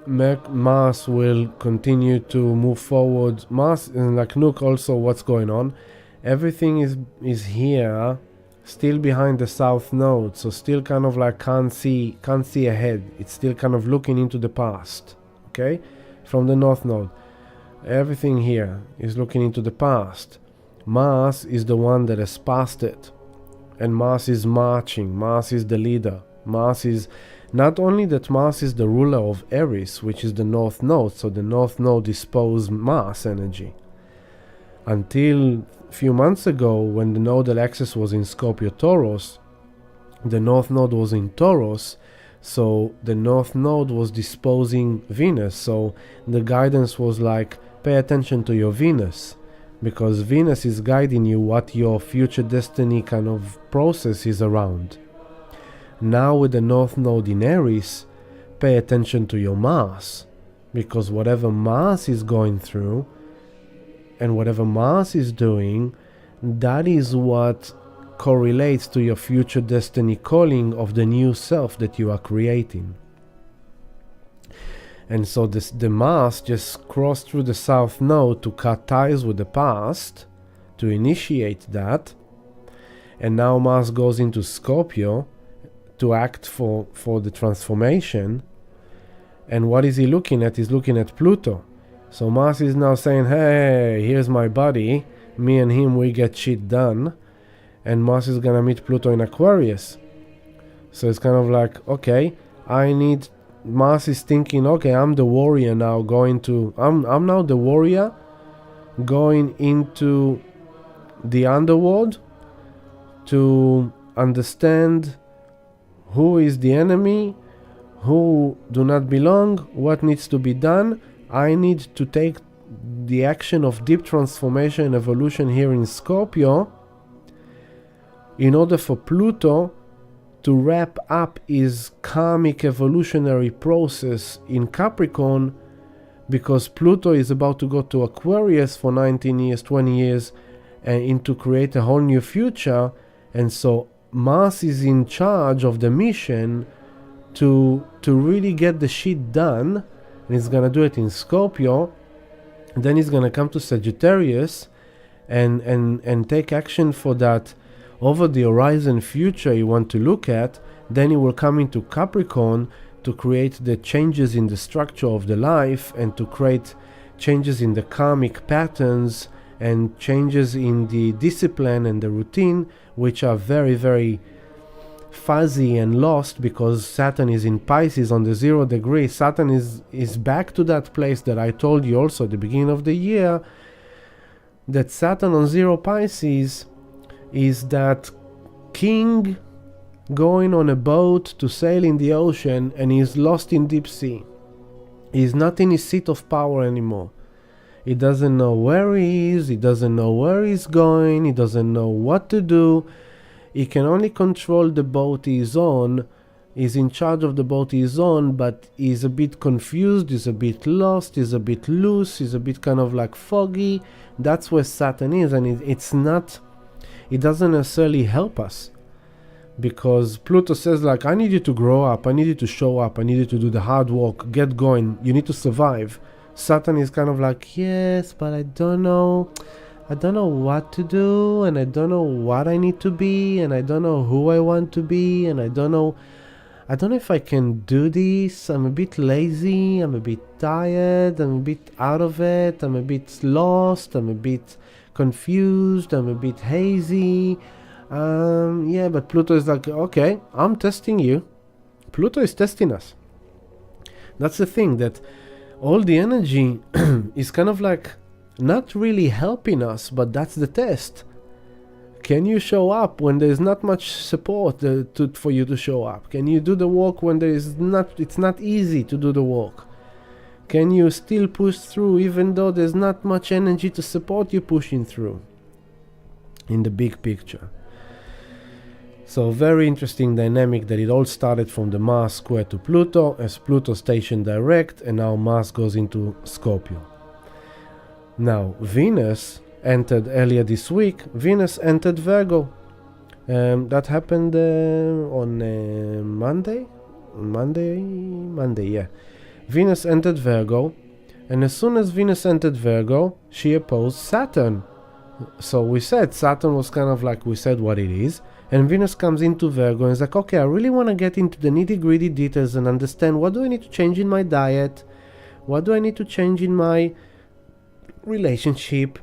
Mars will continue to move forward. Mars, and like look also what's going on. Everything is here, still behind the south node, so still kind of like can't see ahead. It's still kind of looking into the past. Okay, from the north node. Everything here is looking into the past. Mars is the one that has passed it, and Mars is marching. Mars is the leader. Mars is not only that, Mars is the ruler of Aries, which is the north node, so the north node disposed Mars energy. Until a few months ago, when the nodal axis was in Scorpio Taurus, the north node was in Taurus, so the north node was disposing Venus. So the guidance was like, pay attention to your Venus, because Venus is guiding you what your future destiny kind of process is around. Now with the north node in Aries, pay attention to your Mars, because whatever Mars is going through and whatever Mars is doing, that is what correlates to your future destiny calling of the new self that you are creating. And so the Mars just crossed through the south node to cut ties with the past, to initiate that. And now Mars goes into Scorpio to act for the transformation. And what is he looking at? He's looking at Pluto. So Mars is now saying, hey, here's my body. Me and him, we get shit done. And Mars is gonna meet Pluto in Aquarius. So it's kind of like, okay, Mars is thinking, okay, I'm the warrior now I'm now the warrior going into the underworld to understand who is the enemy, who do not belong, what needs to be done. I need to take the action of deep transformation and evolution here in Scorpio in order for Pluto to wrap up his karmic evolutionary process in Capricorn, because Pluto is about to go to Aquarius for 19 years, 20 years, and to create a whole new future. And so Mars is in charge of the mission to really get the shit done, and he's gonna do it in Scorpio. And then he's gonna come to Sagittarius and take action for that over the horizon future you want to look at. Then he will come into Capricorn to create the changes in the structure of the life, and to create changes in the karmic patterns and changes in the discipline and the routine, which are very, very fuzzy and lost, because Saturn is in Pisces on the 0 degree. Saturn is back to that place that I told you also at the beginning of the year, that Saturn on 0 Pisces is that king going on a boat to sail in the ocean, and he's lost in deep sea. He's not in his seat of power anymore. He doesn't know where he is, he doesn't know where he's going, he doesn't know what to do. He can only control the boat he's on. He's in charge of the boat he's on, but he's a bit confused, he's a bit lost, he's a bit loose, he's a bit kind of like foggy. That's where Saturn is, and it doesn't necessarily help us. Because Pluto says like, I need you to grow up, I need you to show up, I need you to do the hard work, get going, you need to survive. Saturn is kind of like, yes, but I don't know what to do, and I don't know what I need to be, and I don't know who I want to be, and I don't know if I can do this. I'm a bit lazy, I'm a bit tired, I'm a bit out of it, I'm a bit lost, I'm a bit confused, I'm a bit hazy. Yeah, but Pluto is like, okay, I'm testing you. Pluto is testing us. That's the thing, that all the energy is kind of like not really helping us, but that's the test. Can you show up when there's not much support for you to show up? Can you do the work when it's not easy to do the work? Can you still push through even though there's not much energy to support you pushing through? In the big picture. So very interesting dynamic that it all started from the Mars square to Pluto, as Pluto stationed direct, and now Mars goes into Scorpio. Now Venus entered earlier this week. Venus entered Virgo. That happened on Monday, yeah. Venus entered Virgo, and as soon as Venus entered Virgo, she opposed Saturn. So we said Saturn was kind of like, we said what it is. And Venus comes into Virgo and is like, okay, I really want to get into the nitty-gritty details and understand, what do I need to change in my diet? What do I need to change in my relationship?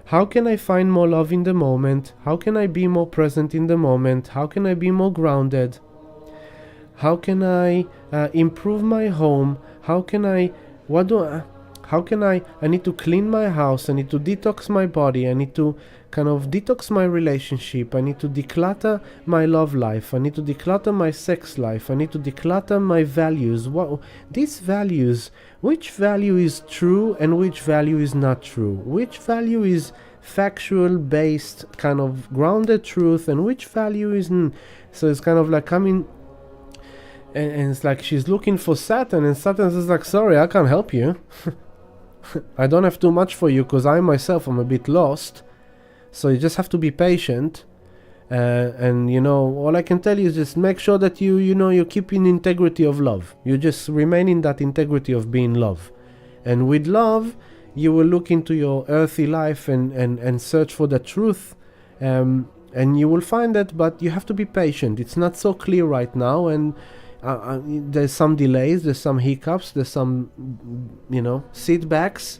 How can I find more love in the moment? How can I be more present in the moment? How can I be more grounded? How can I improve my home? I need to clean my house, I need to detox my body, I need to kind of detox my relationship, I need to declutter my love life, I need to declutter my sex life, I need to declutter my values. These values, which value is true and which value is not true? Which value is factual based, kind of grounded truth, and which value isn't? So it's kind of like coming, and it's like she's looking for Saturn, and Saturn is like, sorry, I can't help you. I don't have too much for you because I myself am a bit lost. So you just have to be patient. And all I can tell you is just make sure that you keep in integrity of love. You just remain in that integrity of being love. And with love, you will look into your earthly life and search for the truth. And you will find it, but you have to be patient. It's not so clear right now, and there's some delays, there's some hiccups, there's some setbacks,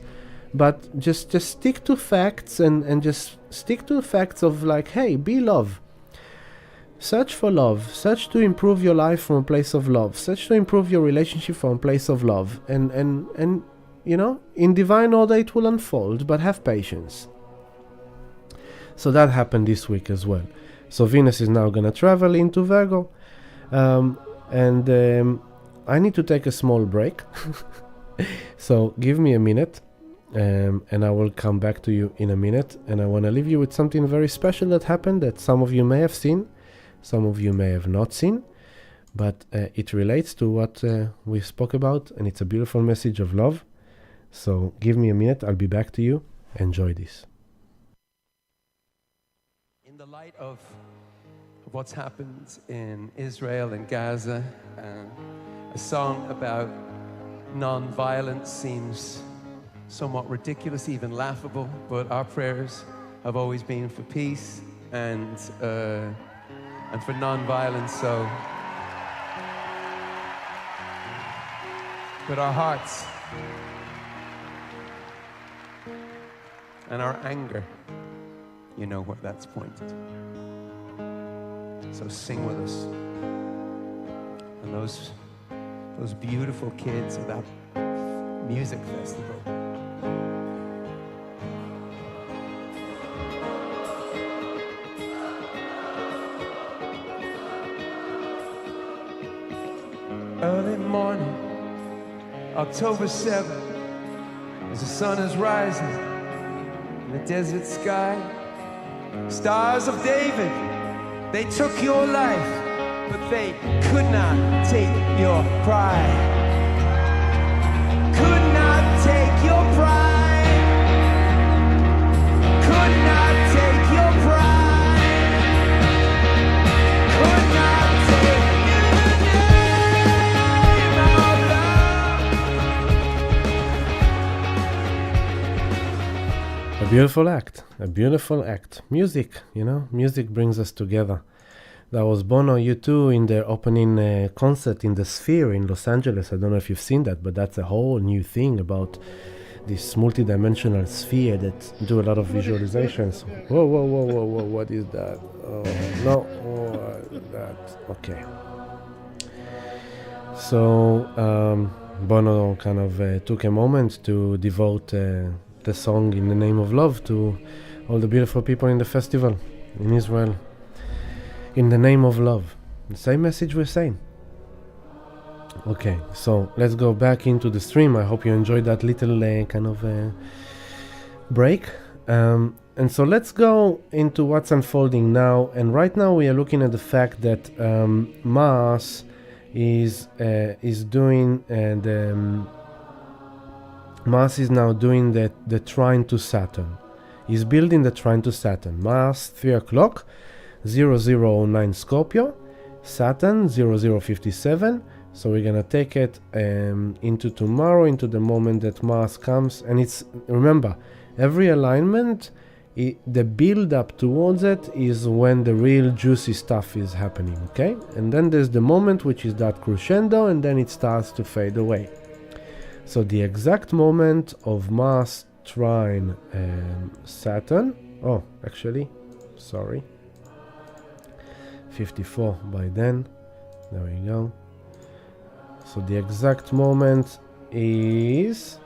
but just stick to facts and just stick to facts of like, hey, be love. Search for love. Search to improve your life from a place of love. Search to improve your relationship from a place of love. And in divine order it will unfold, but have patience. So that happened this week as well. So Venus is now gonna travel into Virgo. And I need to take a small break. So give me a minute, and I will come back to you in a minute. And I want to leave you with something very special that happened that some of you may have seen, some of you may have not seen, but it relates to what we spoke about, and it's a beautiful message of love. So give me a minute, I'll be back to you. Enjoy this. In the light of what's happened in Israel and Gaza, a song about non-violence seems somewhat ridiculous, even laughable, but our prayers have always been for peace and for non-violence. So, but our hearts and our anger, you know where that's pointed. So sing with us. And those beautiful kids at that music festival. Early morning, October 7th, as the sun is rising in the desert sky, stars of David, They took your life, but they could not take your pride. Could not take your pride. Could not take your pride. Could not take your name of love. A beautiful act, a beautiful act. Music, you know, music brings us together. That was Bono U2 in their opening concert in the Sphere in Los Angeles. I don't know if you've seen that, but that's a whole new thing about this multidimensional sphere that do a lot of visualizations. Whoa, whoa, whoa, whoa, whoa, what is that? Oh, no, that, okay. So, Bono kind of took a moment to devote the song In the Name of Love to all the beautiful people in the festival in Israel. In the name of love. The same message we're saying. Okay, so let's go back into the stream. I hope you enjoyed that little kind of break. And so let's go into what's unfolding now. And right now we are looking at the fact that Mars is doing Mars is now doing the trine to Saturn. He's building the trine to Saturn. Mars 3 o'clock. 0009 Scorpio, Saturn 0057. So we're gonna take it into tomorrow, into the moment that Mars comes. And it's, remember, every alignment, the build up towards it is when the real juicy stuff is happening, okay? And then there's the moment which is that crescendo, and then it starts to fade away. So the exact moment of Mars trine Saturn, oh, actually, sorry, 54 by then, there we go. So the exact moment is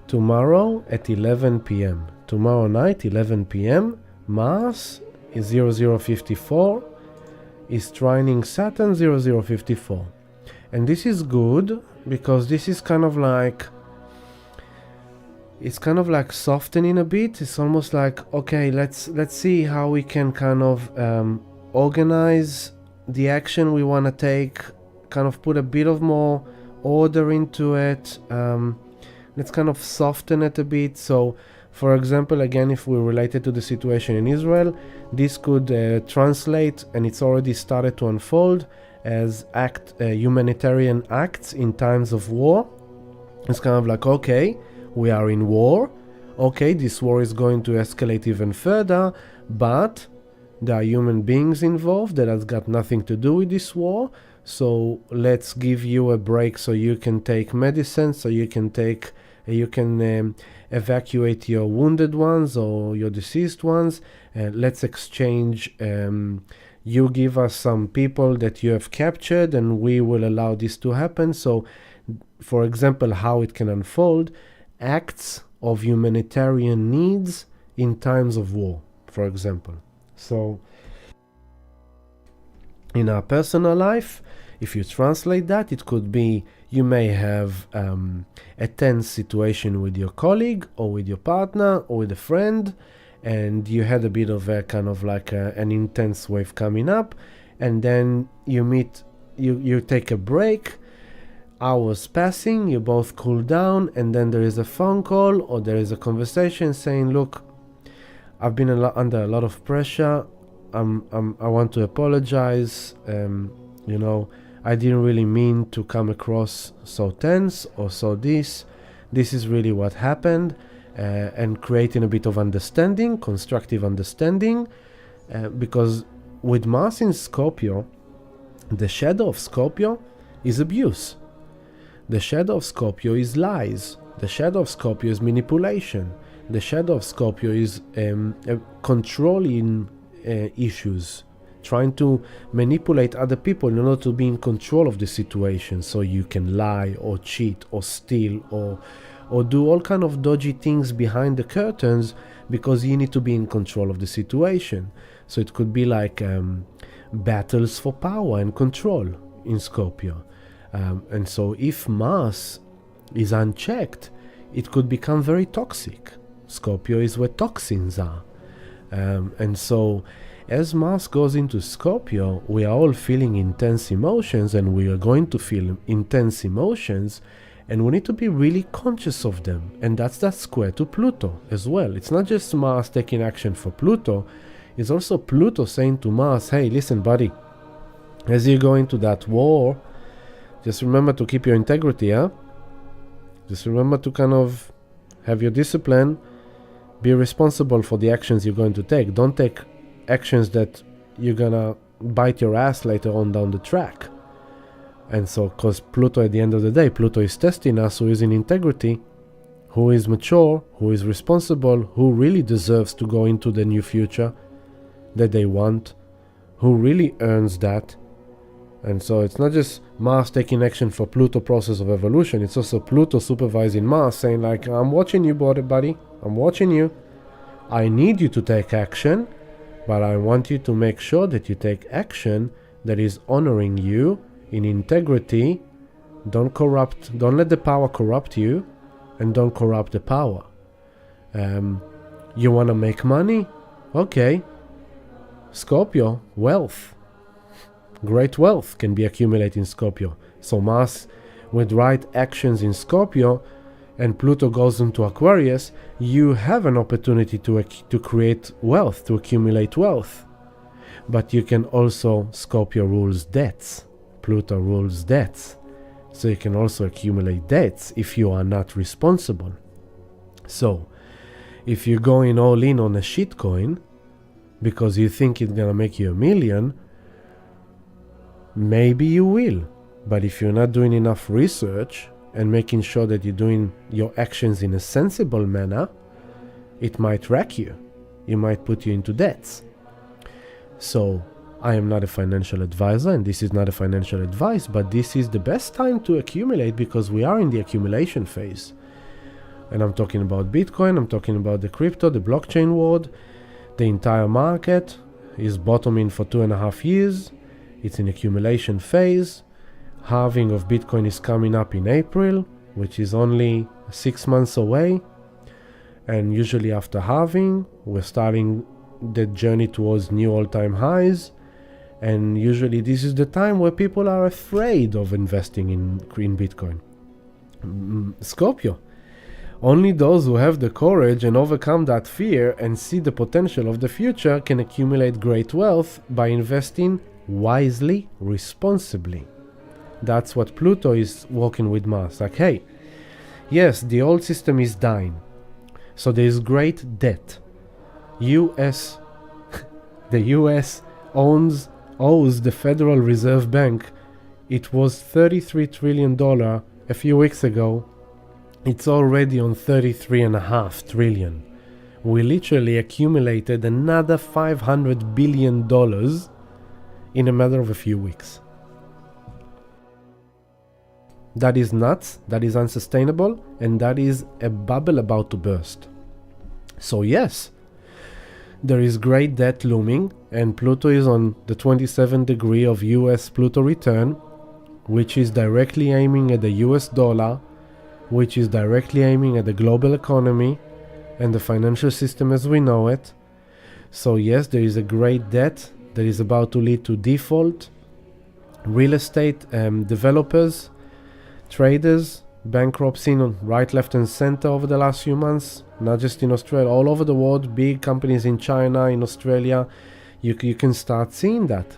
tomorrow at 11 p.m. Tomorrow night, 11 p.m. Mars is 0054, is trining Saturn 0054. And this is good because this is kind of like, it's kind of like softening a bit. It's almost like, okay, let's see how we can kind of organize the action we want to take, kind of put a bit of more order into it. Let's kind of soften it a bit. So, for example, again, if we relate it to the situation in Israel, this could translate, and it's already started to unfold, as humanitarian acts in times of war. It's kind of like, okay, we are in war. Okay, this war is going to escalate even further, but there are human beings involved that has got nothing to do with this war. So let's give you a break so you can take medicine, so you can evacuate your wounded ones or your deceased ones. Let's exchange. You give us some people that you have captured, and we will allow this to happen. So, for example, how it can unfold: acts of humanitarian needs in times of war, for example. So, in our personal life, if you translate that, it could be you may have a tense situation with your colleague or with your partner or with a friend, and you had a bit of a kind of like an intense wave coming up, and then you take a break, hours passing, you both cool down, and then there is a phone call or there is a conversation saying, look, I've been under a lot of pressure. I want to apologize. I didn't really mean to come across so tense or so this. This is really what happened, and creating a bit of understanding, constructive understanding, because with Mars in Scorpio, the shadow of Scorpio is abuse. The shadow of Scorpio is lies. The shadow of Scorpio is manipulation. The shadow of Scorpio is controlling issues, trying to manipulate other people in order to be in control of the situation, so you can lie or cheat or steal or do all kind of dodgy things behind the curtains because you need to be in control of the situation. So it could be like battles for power and control in Scorpio. And so if Mars is unchecked, it could become very toxic. Scorpio is where toxins are. And so As Mars goes into Scorpio, we are all feeling intense emotions, and we are going to feel intense emotions, and we need to be really conscious of them. And that's that square to Pluto as well. It's not just Mars taking action for Pluto, it's also Pluto saying to Mars, hey, listen, buddy, as you go into that war, just remember to keep your integrity, huh? Just remember to kind of have your discipline, be responsible for the actions you're going to take. Don't take actions that you're gonna bite your ass later on down the track. And so, because Pluto, at the end of the day, Pluto is testing us who is in integrity, who is mature, who is responsible, who really deserves to go into the new future that they want, who really earns that. And so it's not just Mars taking action for Pluto process of evolution, it's also Pluto supervising Mars, saying like, I'm watching you, buddy, I'm watching you. I need you to take action, but I want you to make sure that you take action that is honoring you in integrity. Don't let the power corrupt you, and don't corrupt the power. You want to make money? Okay. Scorpio, wealth. Great wealth can be accumulated in Scorpio. So Mars, with right actions in Scorpio, and Pluto goes into Aquarius, you have an opportunity to create wealth, to accumulate wealth. But you can also, Scorpio rules debts, Pluto rules debts. So you can also accumulate debts if you are not responsible. So, if you're going all in on a shitcoin, because you think it's gonna make you $1 million, maybe you will. But if you're not doing enough research and making sure that you're doing your actions in a sensible manner, it might wreck you. It might put you into debts. So, I am not a financial advisor, and this is not a financial advice, but this is the best time to accumulate because we are in the accumulation phase. And I'm talking about Bitcoin, I'm talking about the crypto, the blockchain world. The entire market is bottoming for 2.5 years. It's in accumulation phase. Halving of Bitcoin is coming up in April, which is only 6 months away. And usually after halving, we're starting the journey towards new all-time highs. And usually this is the time where people are afraid of investing in Bitcoin. Scorpio. Only those who have the courage and overcome that fear and see the potential of the future can accumulate great wealth by investing wisely, responsibly. That's what Pluto is working with Mars. Like, hey, yes, the old system is dying. So there is great debt. the US owes the Federal Reserve Bank. It was $33 trillion a few weeks ago. It's already on $33.5 trillion. We literally accumulated another $500 billion in a matter of a few weeks. That is nuts, that is unsustainable, and that is a bubble about to burst. So yes, there is great debt looming, and Pluto is on the 27th degree of US Pluto return, which is directly aiming at the US dollar, which is directly aiming at the global economy and the financial system as we know it. So yes, there is a great debt that is about to lead to default. Real estate developers, traders, bankruptcy on right, left and center over the last few months, not just in Australia, all over the world, big companies in China, in Australia, you can start seeing that.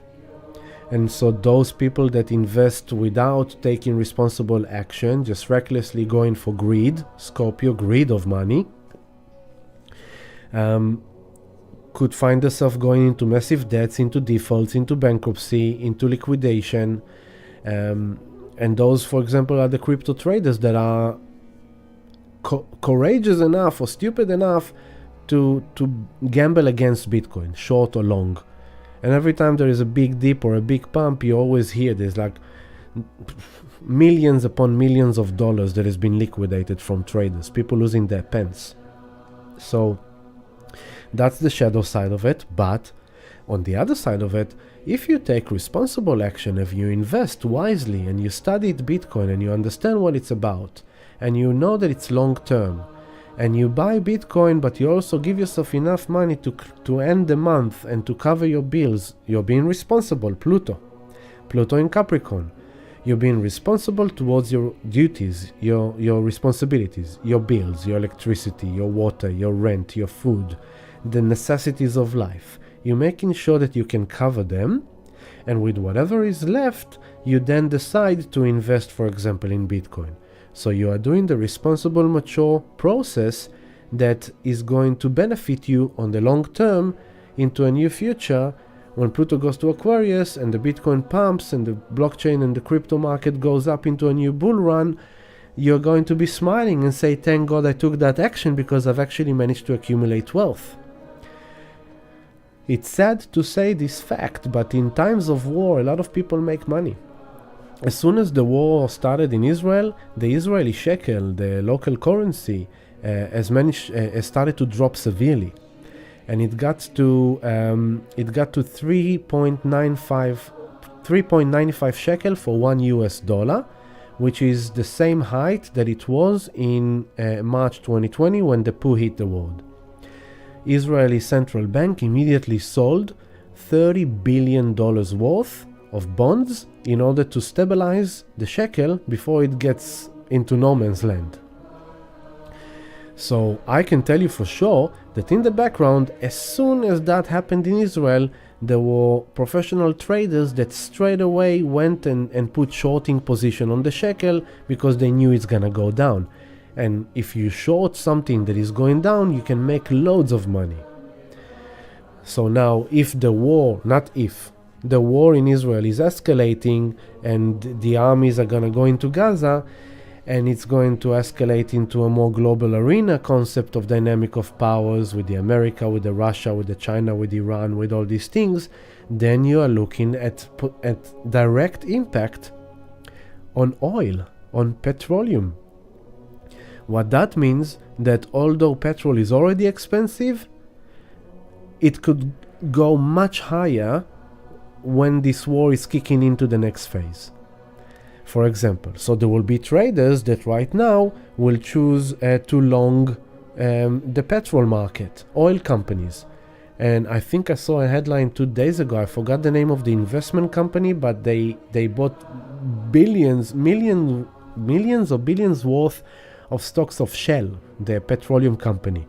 And so those people that invest without taking responsible action, just recklessly going for greed, Scorpio, greed of money, could find themselves going into massive debts, into defaults, into bankruptcy, into liquidation. And those, for example, are the crypto traders that are courageous enough or stupid enough to gamble against Bitcoin, short or long. And every time there is a big dip or a big pump, you always hear there's like millions upon millions of dollars that has been liquidated from traders, people losing their pens. So that's the shadow side of it. But on the other side of it, if you take responsible action, if you invest wisely and you studied Bitcoin and you understand what it's about, and you know that it's long term, and you buy Bitcoin, but you also give yourself enough money to end the month and to cover your bills, you're being responsible. Pluto in Capricorn. You're being responsible towards your duties, your responsibilities, your bills, your electricity, your water, your rent, your food, the necessities of life. You're making sure that you can cover them, and with whatever is left, you then decide to invest, for example, in Bitcoin. So you are doing the responsible, mature process that is going to benefit you on the long term into a new future. When Pluto goes to Aquarius and the Bitcoin pumps and the blockchain and the crypto market goes up into a new bull run, you're going to be smiling and say, thank God I took that action because I've actually managed to accumulate wealth. It's sad to say this fact, but in times of war, a lot of people make money. As soon as the war started in Israel, the Israeli shekel, the local currency, has started to drop severely. And it got to 3.95 shekel for $1, which is the same height that it was in March 2020 when the coup hit the world. Israeli central bank immediately sold $30 billion worth of bonds in order to stabilize the shekel before it gets into no man's land. So I can tell you for sure that in the background, as soon as that happened in Israel, there were professional traders that straight away went and put shorting position on the shekel because they knew it's gonna go down. And if you short something that is going down, you can make loads of money. So now the war in Israel is escalating and the armies are gonna go into Gaza, and it's going to escalate into a more global arena concept of dynamic of powers with the America, with the Russia, with the China, with Iran, with all these things, then you are looking at direct impact on oil, on petroleum. What that means that although petrol is already expensive, it could go much higher when this war is kicking into the next phase. For example, so there will be traders that right now will choose to long the petrol market, oil companies. And I think I saw a headline 2 days ago, I forgot the name of the investment company, but they bought millions or billions worth of stocks of Shell, the petroleum company,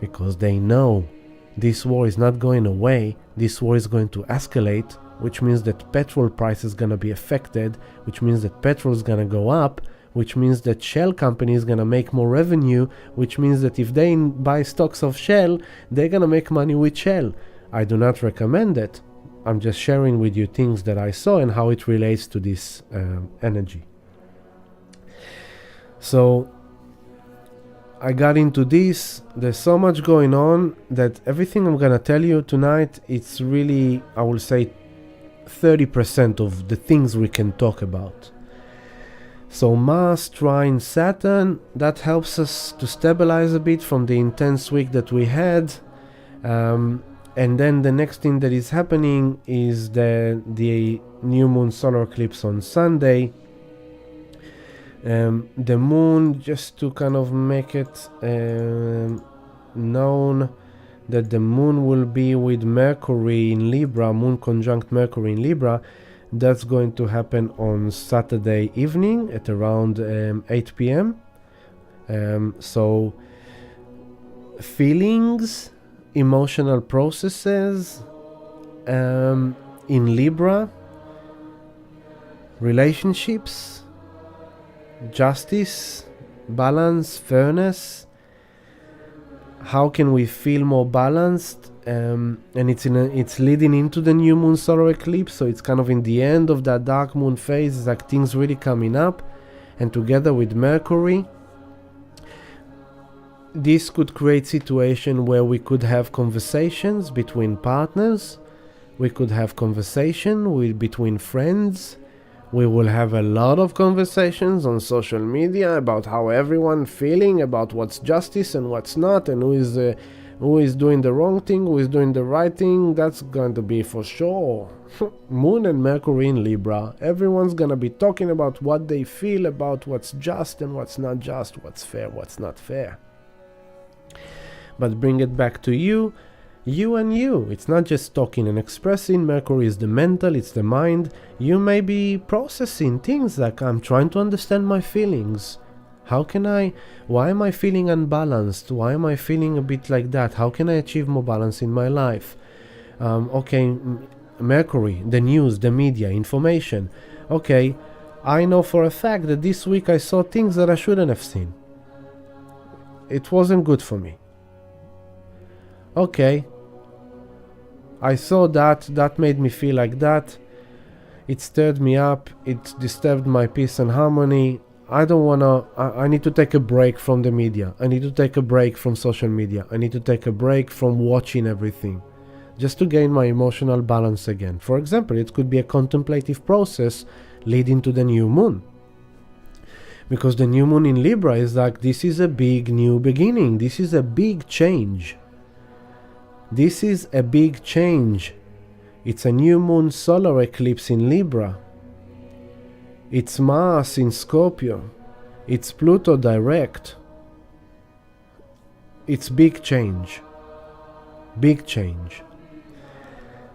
because they know this war is not going away, this war is going to escalate, which means that petrol price is going to be affected, which means that petrol is going to go up, which means that Shell company is going to make more revenue, which means that if they buy stocks of Shell, they're going to make money with Shell. I do not recommend it. I'm just sharing with you things that I saw and how it relates to this energy. So I got into this. There's so much going on that everything I'm going to tell you tonight, it's really, I will say, 30% of the things we can talk about. So Mars trine Saturn, that helps us to stabilize a bit from the intense week that we had. And then the next thing that is happening is the new moon solar eclipse on Sunday. The moon, just to kind of make it known, that the moon will be with Mercury in Libra, moon conjunct Mercury in Libra. That's going to happen on Saturday evening at around 8 p.m. So feelings, emotional processes in Libra, relationships, justice, balance, fairness. How can we feel more balanced? And it's leading into the new moon solar eclipse, so it's kind of in the end of that dark moon phase. It's like things really coming up, and together with Mercury, this could create situation where we could have conversations between partners, we could have conversation between friends. We will have a lot of conversations on social media about how everyone feeling about what's justice and what's not, and who is doing the wrong thing, who is doing the right thing. That's going to be for sure. Moon and Mercury in Libra. Everyone's going to be talking about what they feel about what's just and what's not just, what's fair, what's not fair. But bring it back to you and you. It's not just talking and expressing. Mercury is the mental, it's the mind. You may be processing things like, I'm trying to understand my feelings. Why am I feeling unbalanced? Why am I feeling a bit like that? How can I achieve more balance in my life? Mercury, the news, the media, information. Okay, I know for a fact that this week I saw things that I shouldn't have seen. It wasn't good for me. Okay, I saw that made me feel like that. It stirred me up, it disturbed my peace and harmony. I need to take a break from the media. I need to take a break from social media. I need to take a break from watching everything, just to gain my emotional balance again. For example, it could be a contemplative process leading to the new moon. Because the new moon in Libra is like, this is a big new beginning. This is a big change. This is a big change. It's a new moon solar eclipse in Libra. It's Mars in Scorpio. It's Pluto direct. It's big change. Big change.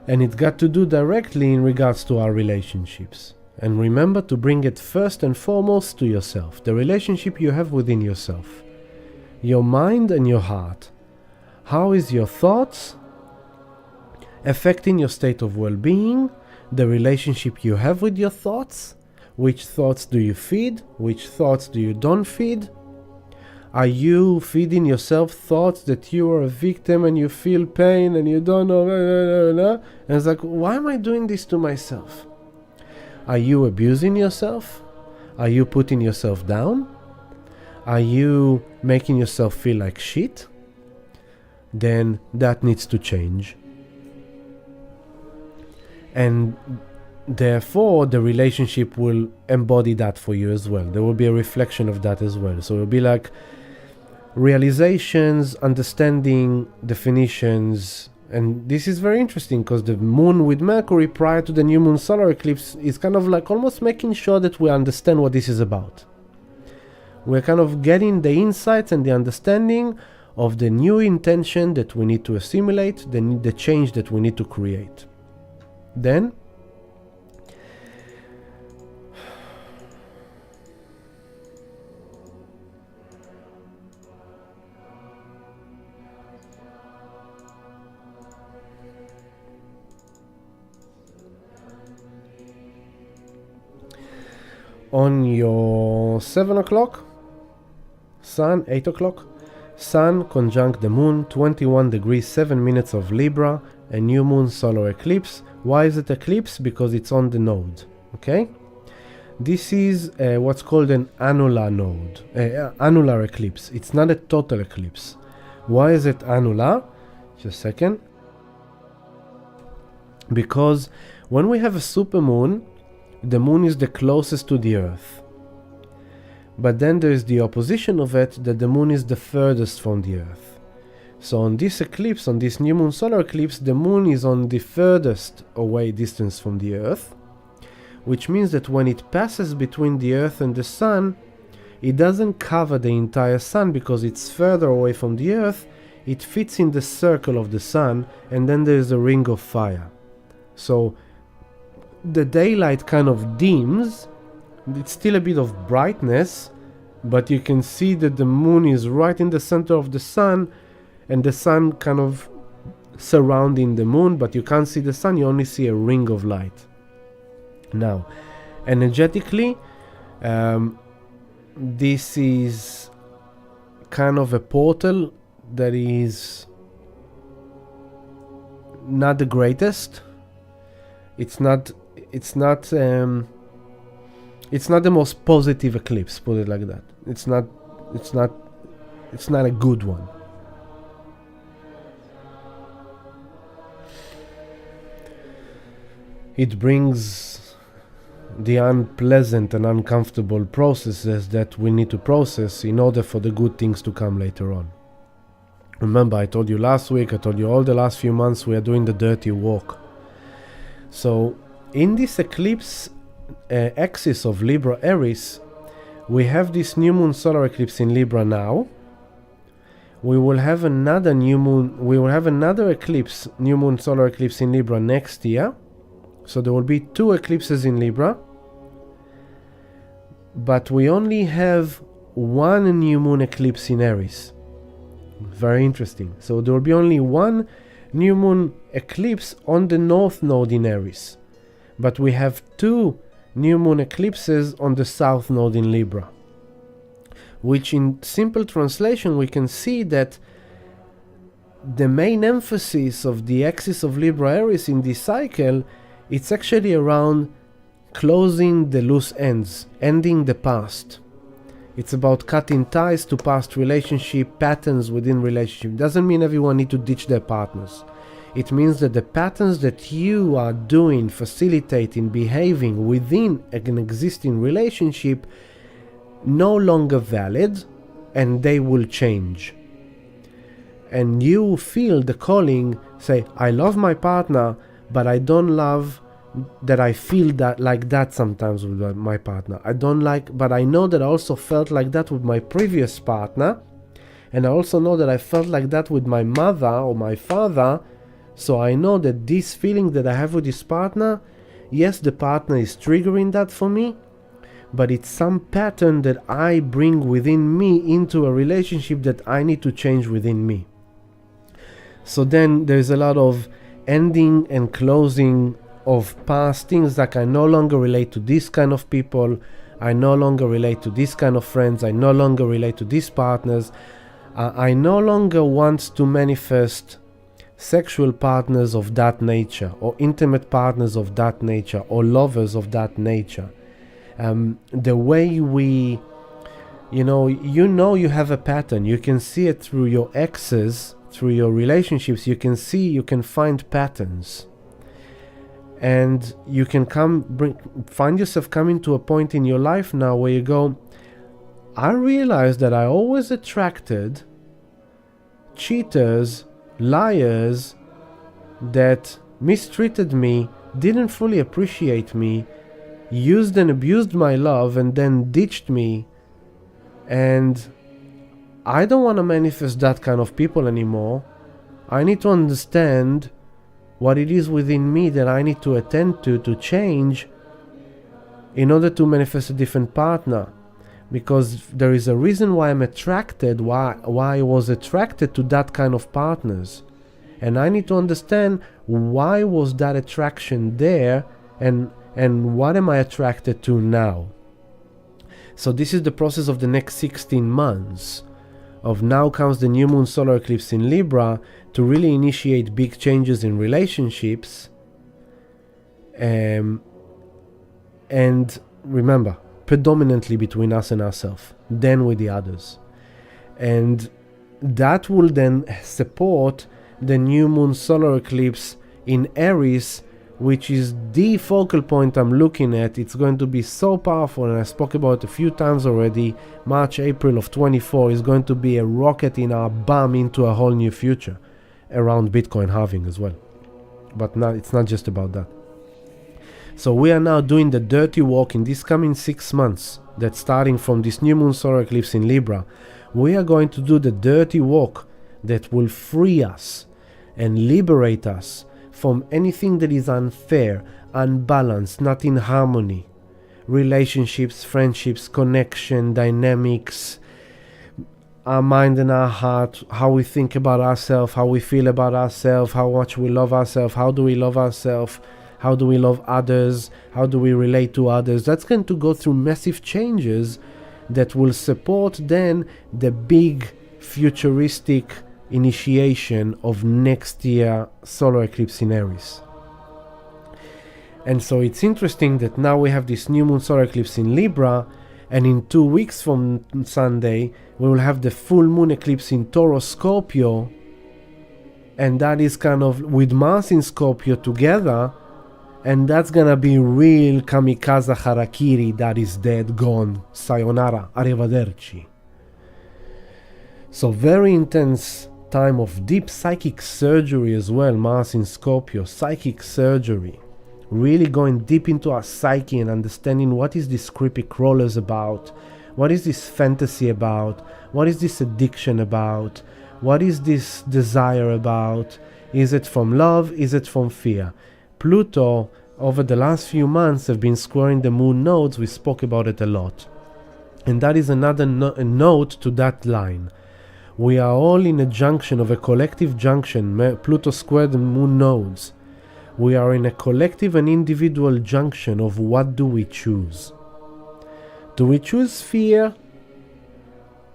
And it got to do directly in regards to our relationships. And remember to bring it first and foremost to yourself. The relationship you have within yourself. Your mind and your heart. How is your thoughts affecting your state of well-being? The relationship you have with your thoughts. Which thoughts do you feed? Which thoughts do you don't feed? Are you feeding yourself thoughts that you are a victim and you feel pain and you don't know, and it's like, why am I doing this to myself? Are you abusing yourself? Are you putting yourself down? Are you making yourself feel like shit? Then that needs to change. And therefore, the relationship will embody that for you as well. There will be a reflection of that as well. So it will be like realizations, understanding, definitions. And this is very interesting because the moon with Mercury prior to the new moon solar eclipse is kind of like almost making sure that we understand what this is about. We're kind of getting the insights and the understanding of the new intention that we need to assimilate, the change that we need to create. Then, on your 7 o'clock, Sun, 8 o'clock, Sun conjunct the Moon, 21 degrees 7 minutes of Libra, a new moon solar eclipse. Why is it eclipse? Because it's on the node, okay? This is what's called an annular node, annular eclipse. It's not a total eclipse. Why is it annular? Just a second. Because when we have a supermoon, the moon is the closest to the earth. But then there is the opposition of it, that the moon is the furthest from the earth. So on this eclipse, on this new moon solar eclipse, the moon is on the furthest away distance from the earth, which means that when it passes between the earth and the sun, it doesn't cover the entire sun because it's further away from the earth. It fits in the circle of the sun, and then there is a ring of fire. So the daylight kind of dims. It's still a bit of brightness, but you can see that the moon is right in the center of the sun, and the sun kind of surrounding the moon, but you can't see the sun, you only see a ring of light. Now, energetically, this is kind of a portal that is not the greatest. It's not the most positive eclipse, put it like that. It's not a good one. It brings the unpleasant and uncomfortable processes that we need to process in order for the good things to come later on. Remember, I told you last week, I told you all the last few months we are doing the dirty walk. So in this eclipse axis of Libra Aries, we have this new moon solar eclipse in Libra now, we will have another new moon, we will have another eclipse, new moon solar eclipse in Libra next year. So there will be 2 eclipses in Libra, but we only have 1 new moon eclipse in Aries. Very interesting. So there will be only 1 new moon eclipse on the north node in Aries, but we have 2 new moon eclipses on the south node in Libra, which in simple translation we can see that the main emphasis of the axis of Libra Aries in this cycle, it's actually around closing the loose ends, ending the past. It's about cutting ties to past relationship patterns within relationship. Doesn't mean everyone need to ditch their partners. It means that the patterns that you are doing, facilitating, behaving within an existing relationship no longer valid, and they will change. And you feel the calling, say, I love my partner, but I don't love that I feel that like that sometimes with my partner. I don't like, but I know that I also felt like that with my previous partner, and I also know that I felt like that with my mother or my father. So I know that this feeling that I have with this partner, yes, the partner is triggering that for me, but it's some pattern that I bring within me into a relationship that I need to change within me. So then there's a lot of ending and closing of past things, like I no longer relate to this kind of people, I no longer relate to this kind of friends, I no longer relate to these partners, I no longer want to manifest sexual partners of that nature, or intimate partners of that nature, or lovers of that nature. The way we, you have a pattern, you can see it through your exes, through your relationships, you can find patterns. And you can find yourself coming to a point in your life now where you go, I realized that I always attracted cheaters, liars that mistreated me, didn't fully appreciate me, used and abused my love, and then ditched me. And I don't want to manifest that kind of people anymore. I need to understand what it is within me that I need to attend to change in order to manifest a different partner. Because there is a reason why I'm attracted, why I was attracted to that kind of partners. And I need to understand why was that attraction there, and what am I attracted to now. So this is the process of the next 16 months. Of now comes the new moon solar eclipse in Libra to really initiate big changes in relationships. And remember, predominantly between us and ourselves, then with the others. And that will then support the new moon solar eclipse in Aries, which is the focal point I'm looking at. It's going to be so powerful, and I spoke about it a few times already. March, April of 24 is going to be a rocket in our bum into a whole new future around Bitcoin halving as well. But now it's not just about that. So we are now doing the dirty work in these coming 6 months, that's starting from this new moon solar eclipse in Libra. We are going to do the dirty work that will free us and liberate us from anything that is unfair, unbalanced, not in harmony. Relationships, friendships, connection, dynamics, our mind and our heart, how we think about ourselves, how we feel about ourselves, how much we love ourselves, how do we love ourselves, how do we love others, how do we relate to others. That's going to go through massive changes that will support then the big futuristic initiation of next year solar eclipse in Aries. And so it's interesting that now we have this new moon solar eclipse in Libra, and in 2 weeks from Sunday we will have the full moon eclipse in Taurus Scorpio, and that is kind of with Mars in Scorpio together, and that's gonna be real kamikaze harakiri, that is dead, gone, sayonara, arrivederci. So very intense time of deep psychic surgery as well. Mars in Scorpio, psychic surgery, really going deep into our psyche and understanding what is this creepy crawlers about, what is this fantasy about, what is this addiction about, What is this desire about? Is it from love? Is it from fear? Pluto, over the last few months, have been squaring the moon nodes. We spoke about it a lot. And that is another note to that line. We are all in a junction of a collective junction. Pluto squared the moon nodes. We are in a collective and individual junction of what do we choose. Do we choose fear?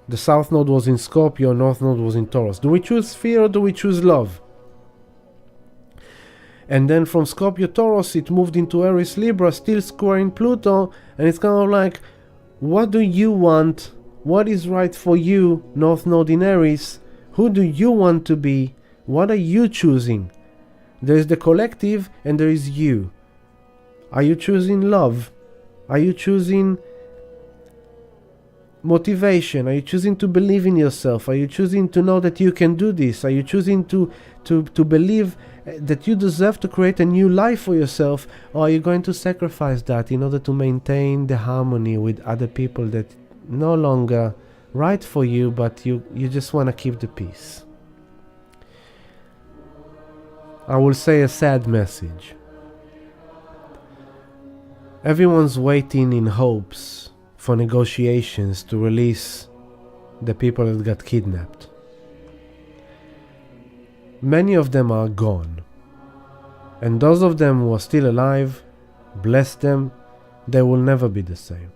The South Node was in Scorpio, North Node was in Taurus. Do we choose fear or do we choose love? And then from Scorpio, Taurus, it moved into Aries, Libra, still squaring Pluto. And it's kind of like, what do you want? What is right for you, North Node in Aries? Who do you want to be? What are you choosing? There is the collective and there is you. Are you choosing love? Are you choosing motivation? Are you choosing to believe in yourself? Are you choosing to know that you can do this? Are you choosing to believe that you deserve to create a new life for yourself? Or are you going to sacrifice that in order to maintain the harmony with other people that no longer right for you, but you just want to keep the peace? I will say a sad message. Everyone's waiting in hopes for negotiations to release the people that got kidnapped. Many of them are gone. And those of them who are still alive, bless them, they will never be the same.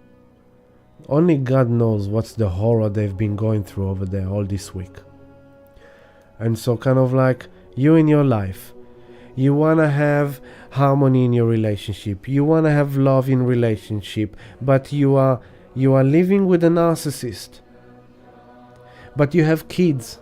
Only God knows what's the horror they've been going through over there all this week. And so kind of like you in your life, you want to have harmony in your relationship. You want to have love in relationship, but you are living with a narcissist. But you have kids.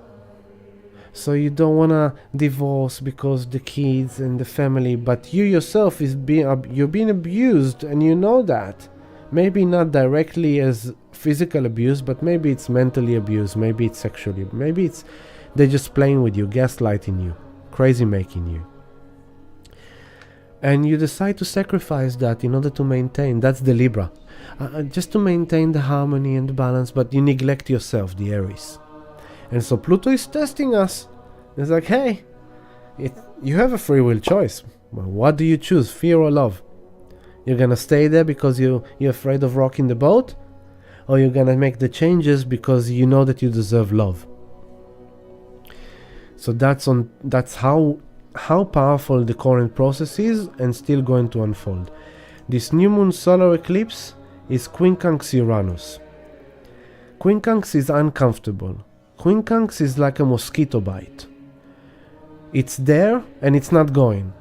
So you don't want to divorce because the kids and the family, but you yourself you're being abused and you know that. Maybe not directly as physical abuse, but maybe it's mentally abuse, maybe it's sexually, maybe it's they're just playing with you, gaslighting you, crazy making you. And you decide to sacrifice that in order to maintain, that's the Libra, just to maintain the harmony and the balance, but you neglect yourself, the Aries. And so Pluto is testing us. It's like, hey, you have a free will choice. Well, what do you choose, fear or love? You're gonna stay there because you're afraid of rocking the boat? Or you're gonna make the changes because you know that you deserve love? So that's how powerful the current process is and still going to unfold. This new moon solar eclipse is quincunx Uranus. Quincunx is uncomfortable. Quincunx is like a mosquito bite. It's there and it's not going.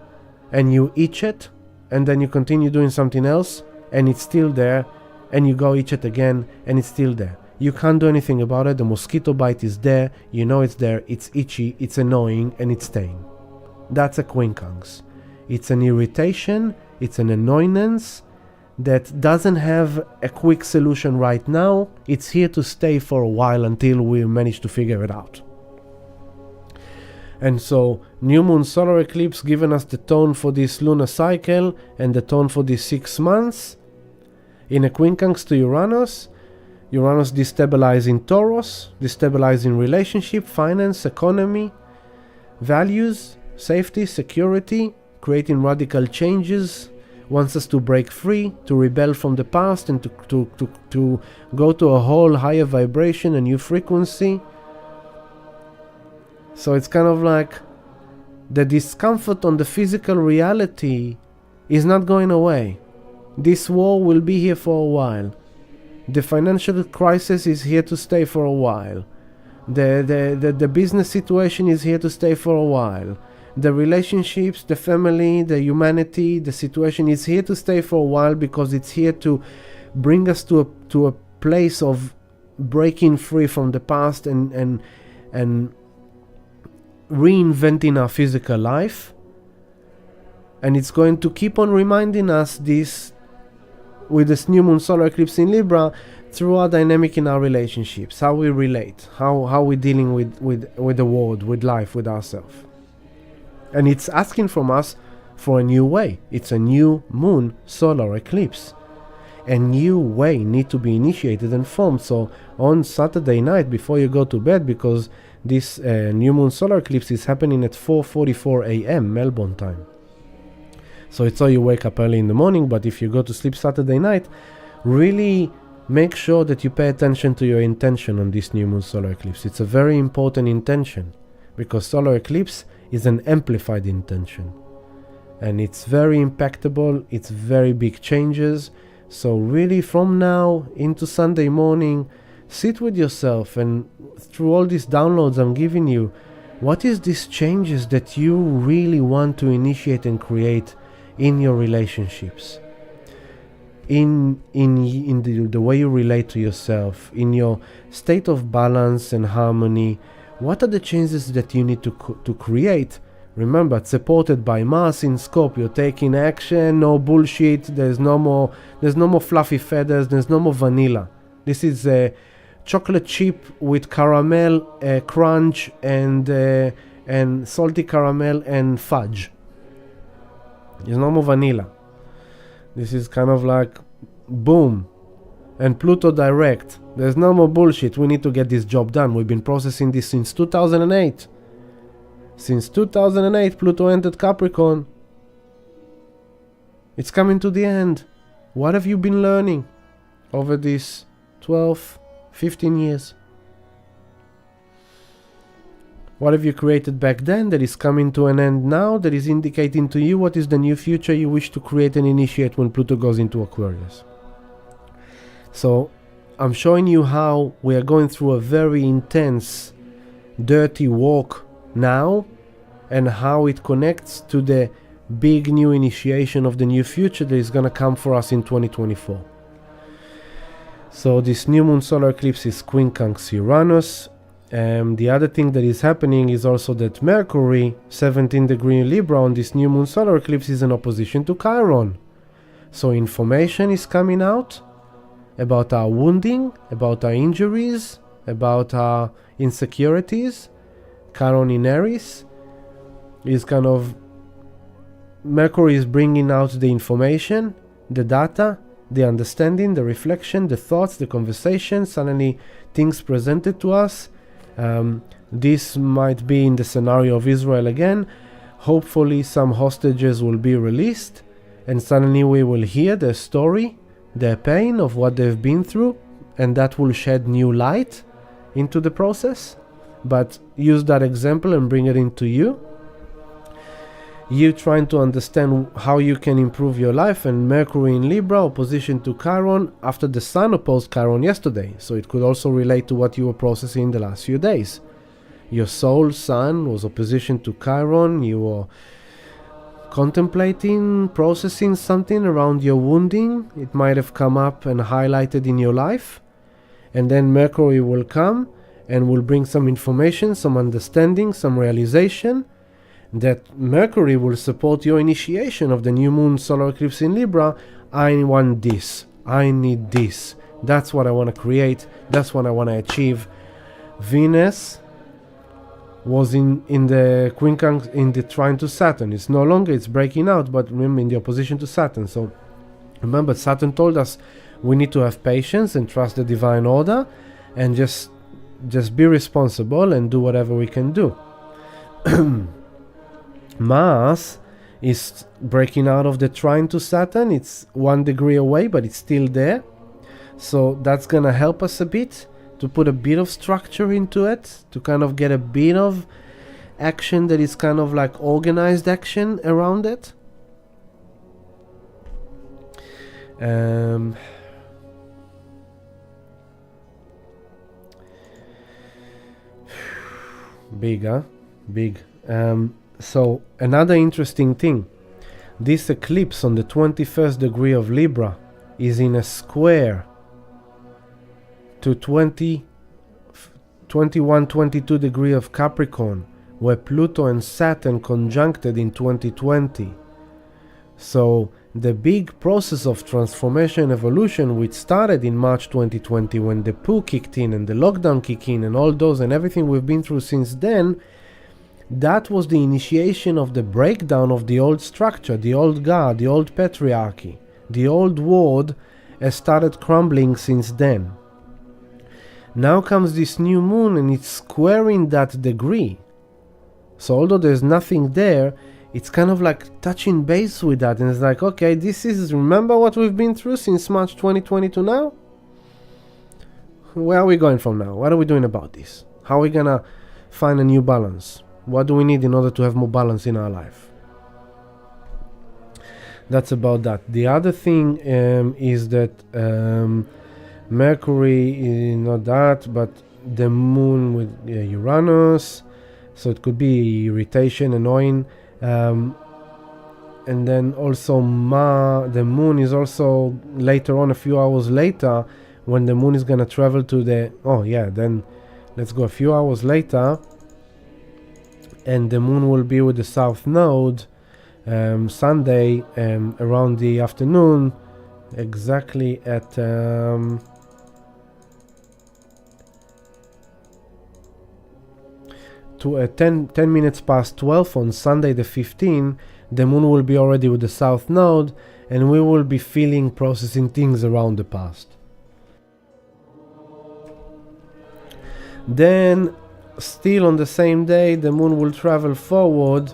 And you itch it and then you continue doing something else and it's still there and you go itch it again and it's still there. You can't do anything about it. The mosquito bite is there. You know it's there. It's itchy. It's annoying and it's staying. That's a quincunx. It's an irritation. It's an annoyance that doesn't have a quick solution right now. It's here to stay for a while until we manage to figure it out. And so new moon solar eclipse given us the tone for this lunar cycle and the tone for these 6 months. In a quincunx to Uranus, Uranus destabilizing Taurus, destabilizing relationship, finance, economy, values, safety, security, creating radical changes, wants us to break free, to rebel from the past and to go to a whole higher vibration, a new frequency. So it's kind of like the discomfort on the physical reality is not going away. This war will be here for a while. The financial crisis is here to stay for a while. The business situation is here to stay for a while. The relationships, the family, the humanity, the situation is here to stay for a while because it's here to bring us to a place of breaking free from the past and reinventing our physical life. And it's going to keep on reminding us this with this new moon solar eclipse in Libra through our dynamic in our relationships, how we relate, how we're dealing with the world, with life, with ourselves. And it's asking from us for a new way. It's a new moon solar eclipse. A new way need to be initiated and formed. So on Saturday night before you go to bed, because this new moon solar eclipse is happening at 4:44 a.m. Melbourne time. So it's so you wake up early in the morning, but if you go to sleep Saturday night, really make sure that you pay attention to your intention on this new moon solar eclipse. It's a very important intention, because solar eclipse is an amplified intention. And it's very impactable, it's very big changes. So really from now into Sunday morning, sit with yourself and through all these downloads I'm giving you, what is these changes that you really want to initiate and create in your relationships? In the way you relate to yourself, in your state of balance and harmony. What are the changes that you need to create? Remember, it's supported by Mars in Scorpio, taking action, no bullshit, there's no more fluffy feathers, there's no more vanilla. This is a chocolate chip with caramel, crunch, and salty caramel and fudge. There's no more vanilla. This is kind of like boom. And Pluto direct. There's no more bullshit. We need to get this job done. We've been processing this since 2008. Since 2008, Pluto entered Capricorn. It's coming to the end. What have you been learning over these 12, 15 years? What have you created back then that is coming to an end now, that is indicating to you what is the new future you wish to create and initiate when Pluto goes into Aquarius? So I'm showing you how we are going through a very intense, dirty walk now, and how it connects to the big new initiation of the new future that is going to come for us in 2024. So this new moon solar eclipse is quincunx Uranus. The other thing that is happening is also that Mercury, 17 degree Libra on this new moon solar eclipse, is in opposition to Chiron. So information is coming out about our wounding, about our injuries, about our insecurities. Chiron in Aries is kind of, Mercury is bringing out the information, the data, the understanding, the reflection, the thoughts, the conversation, suddenly things presented to us. This might be in the scenario of Israel again. Hopefully some hostages will be released, and suddenly we will hear their story, their pain of what they've been through, and that will shed new light into the process. But use that example and bring it into you. You trying to understand how you can improve your life, and Mercury in Libra, opposition to Chiron, after the Sun opposed Chiron yesterday. So it could also relate to what you were processing in the last few days. Your soul Sun was opposition to Chiron. You were contemplating, processing something around your wounding. It might have come up and highlighted in your life. And then Mercury will come and will bring some information, some understanding, some realization, that Mercury will support your initiation of the new moon solar eclipse in Libra. I want this. I need this. That's what I want to create. That's what I want to achieve. Venus was in the quincunx, in the trine to Saturn. It's no longer, it's breaking out, but remember, in the opposition to Saturn. So remember, Saturn told us we need to have patience and trust the divine order, and just be responsible and do whatever we can do. Mars is breaking out of the trine to Saturn. It's 1 degree away, but it's still there. So that's gonna help us a bit to put a bit of structure into it, to kind of get a bit of action that is kind of like organized action around it. Big, huh? Big. So another interesting thing, this eclipse on the 21st degree of Libra is in a square to 22 degree of Capricorn, where Pluto and Saturn conjuncted in 2020. So the big process of transformation and evolution, which started in March 2020 when the poo kicked in and the lockdown kicked in and all those and everything we've been through since then, that was the initiation of the breakdown of the old structure, the old God, the old patriarchy. The old world has started crumbling since then. Now comes this new moon and it's squaring that degree. So although there's nothing there, it's kind of like touching base with that, and it's like, okay, this is, remember what we've been through since March 2020 to now? Where are we going from now? What are we doing about this? How are we gonna find a new balance? What do we need in order to have more balance in our life? That's about that. The other thing is that Mercury, not that, but the moon with Uranus, so it could be irritation, annoying. And then also the moon is also later on, a few hours later, when the moon is gonna travel to then let's go a few hours later, and the moon will be with the south node Sunday around the afternoon, exactly at 10 minutes past 12 on Sunday the 15th. The moon will be already with the south node, and we will be feeling, processing things around the past. Then, still on the same day, the moon will travel forward.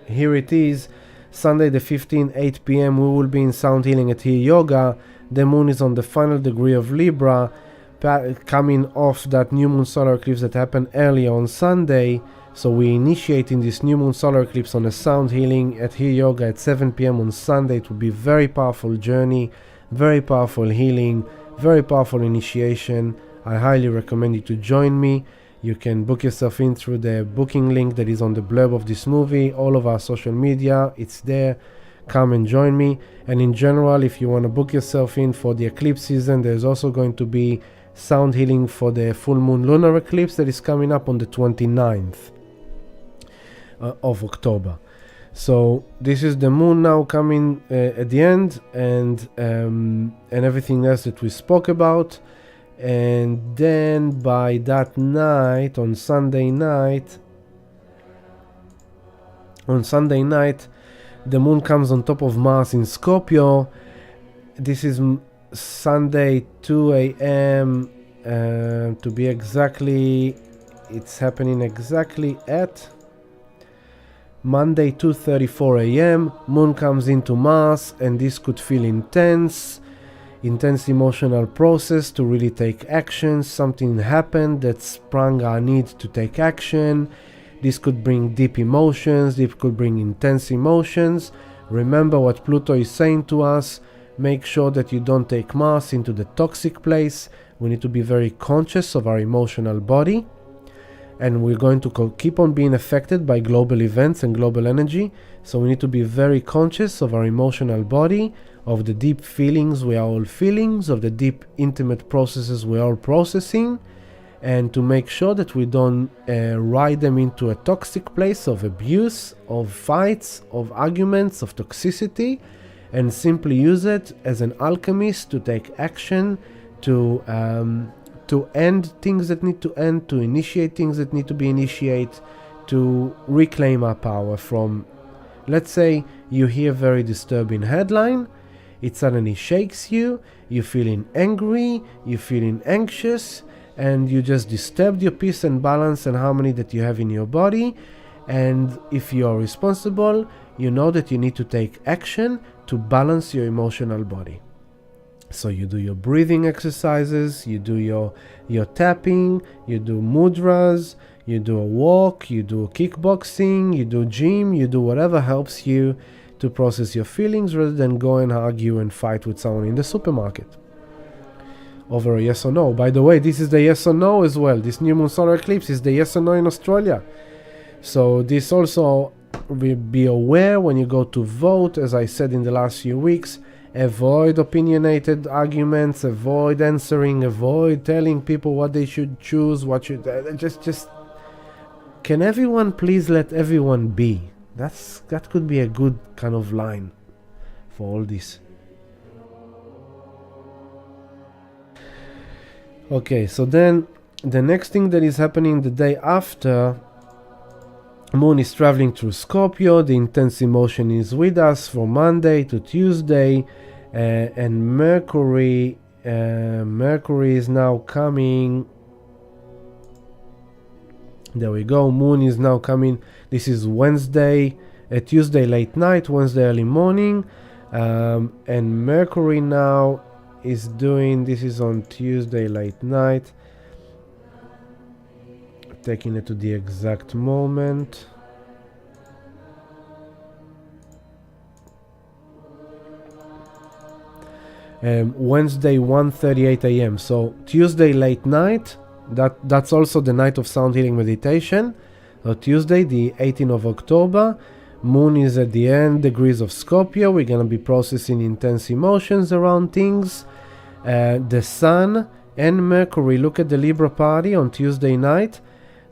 Here it is, Sunday the 15th, 8 p.m. We will be in sound healing at Here Yoga. The moon is on the final degree of Libra, coming off that new moon solar eclipse that happened earlier on Sunday. So we initiating this new moon solar eclipse on a sound healing at Here Yoga at 7 p.m. on Sunday. It will be a very powerful journey, very powerful healing, very powerful initiation. I highly recommend you to join me. You can book yourself in through the booking link that is on the blurb of this movie. All of our social media, it's there. Come and join me. And in general, if you want to book yourself in for the eclipse season, there's also going to be sound healing for the full moon lunar eclipse that is coming up on the 29th of October. So this is the moon now coming at the end, and everything else that we spoke about. And then by that night, on Sunday night, the moon comes on top of Mars in Scorpio. This is Sunday 2 a.m. To be exactly, it's happening exactly at Monday 2:34 a.m. Moon comes into Mars, and this could feel intense emotional process to really take action. Something happened that sprung our need to take action. This could bring deep emotions, this could bring intense emotions. Remember what Pluto is saying to us. Make sure that you don't take Mars into the toxic place. We need to be very conscious of our emotional body, and we're going to keep on being affected by global events and global energy. So we need to be very conscious of our emotional body, of the deep feelings we are all feeling, of the deep intimate processes we are all processing, and to make sure that we don't ride them into a toxic place of abuse, of fights, of arguments, of toxicity, and simply use it as an alchemist to take action, to end things that need to end, to initiate things that need to be initiated, to reclaim our power from, let's say you hear a very disturbing headline, it suddenly shakes you, you're feeling angry, you're feeling anxious, and you just disturbed your peace and balance and harmony that you have in your body. And if you're responsible, you know that you need to take action to balance your emotional body. So you do your breathing exercises, you do your tapping, you do mudras, you do a walk, you do kickboxing, you do gym, you do whatever helps you to process your feelings rather than go and argue and fight with someone in the supermarket over a yes or no. By the way, this is the yes or no as well. This new moon solar eclipse is the yes or no in Australia. So this also, be aware when you go to vote, as I said in the last few weeks. Avoid opinionated arguments, avoid answering, avoid telling people what they should choose, what should just can everyone please let everyone be? That could be a good kind of line for all this. Okay, so then the next thing that is happening the day after, Moon is traveling through Scorpio. The intense emotion is with us from Monday to Tuesday, and Mercury Mercury is now coming. There we go. Moon is now coming. This is Wednesday, Tuesday late night, Wednesday early morning. And Mercury now is doing, this is on Tuesday late night. Taking it to the exact moment. Wednesday 1:38 a.m. So Tuesday late night. That's also the night of sound healing meditation. Tuesday, the 18th of October. Moon is at the end degrees of Scorpio. We're gonna be processing intense emotions around things. The Sun and Mercury. Look at the Libra party on Tuesday night.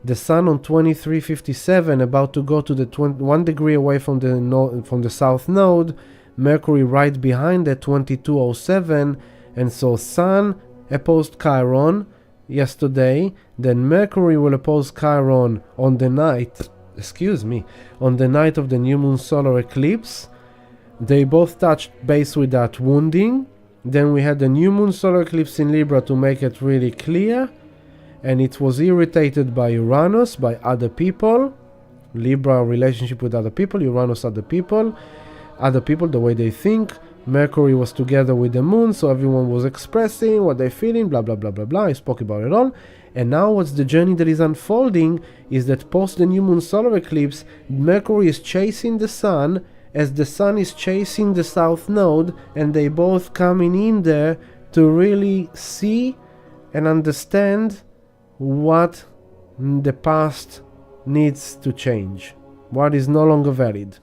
The Sun on 2357, about to go to the 1 degree away from the South Node. Mercury right behind at 2207, and so Sun opposed Chiron yesterday. Then Mercury will oppose Chiron on the night, on the night of the new moon solar eclipse. They both touched base with that wounding. Then we had the new moon solar eclipse in Libra to make it really clear, and it was irritated by Uranus, by other people. Libra relationship with other people, Uranus other people, the way they think. Mercury was together with the moon, so everyone was expressing what they're feeling, blah blah blah blah blah. I spoke about it all. And now what's the journey that is unfolding is that post the new moon solar eclipse, Mercury is chasing the Sun as the Sun is chasing the South Node, and they both coming in there to really see and understand what the past needs to change, what is no longer valid.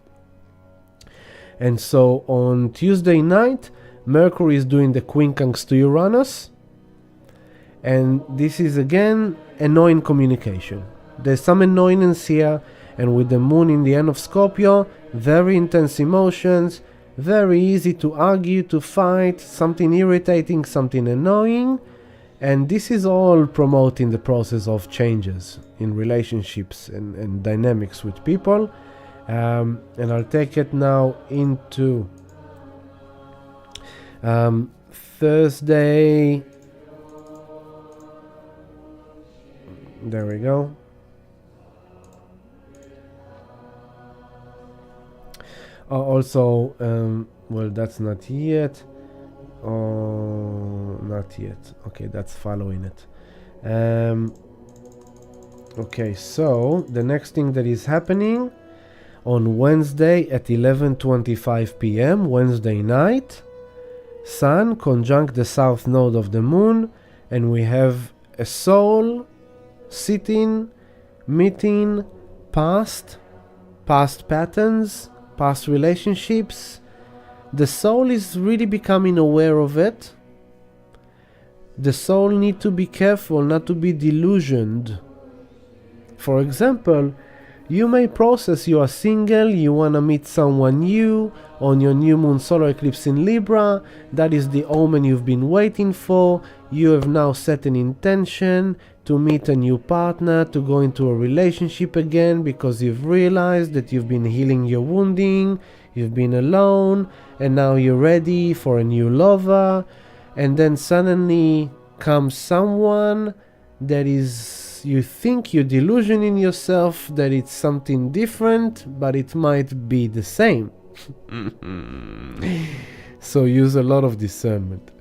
And so on Tuesday night, Mercury is doing the quincunx to Uranus, and this is again annoying communication. There's some annoyance here, and with the moon in the end of Scorpio, very intense emotions, very easy to argue, to fight, something irritating, something annoying. And this is all promoting the process of changes in relationships and dynamics with people. And I'll take it now into Thursday. There we go. Also, well, that's not yet. Oh, not yet. Okay, that's following it. Okay, so the next thing that is happening on Wednesday at 11:25 p.m. Wednesday night, Sun conjunct the south node of the moon, and we have a soul sitting, meeting past patterns, past relationships. The soul is really becoming aware of it. The soul need to be careful not to be delusioned. For example, you may process you are single, you want to meet someone new on your new moon solar eclipse in Libra. That is the omen you've been waiting for. You have now set an intention to meet a new partner, to go into a relationship again, because you've realized that you've been healing your wounding, you've been alone, and now you're ready for a new lover. And then suddenly comes someone that is, you think you're delusioning yourself that it's something different, but it might be the same. So use a lot of discernment.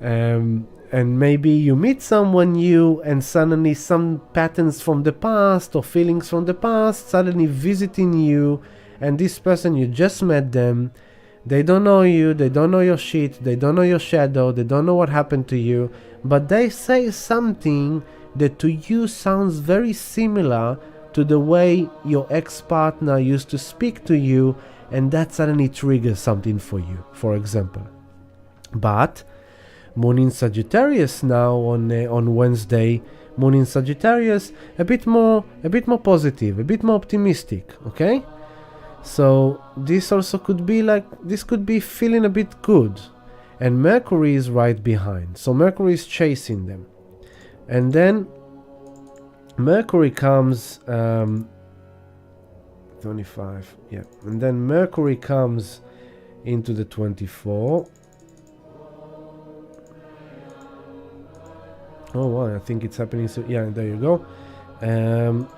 And maybe you meet someone new, and suddenly some patterns from the past or feelings from the past suddenly visiting you, and this person, you just met them, they don't know you, they don't know your shit, they don't know your shadow, they don't know what happened to you, but they say something that to you sounds very similar to the way your ex-partner used to speak to you, and that suddenly triggers something for you, for example. But Moon in Sagittarius now on Wednesday, Moon in Sagittarius, a bit more positive, a bit more optimistic, okay? So this also could be like, this could be feeling a bit good. And Mercury is right behind, so Mercury is chasing them. And then Mercury comes 25, yeah, and then Mercury comes into the 24. Oh wow, I think it's happening. So yeah, there you go.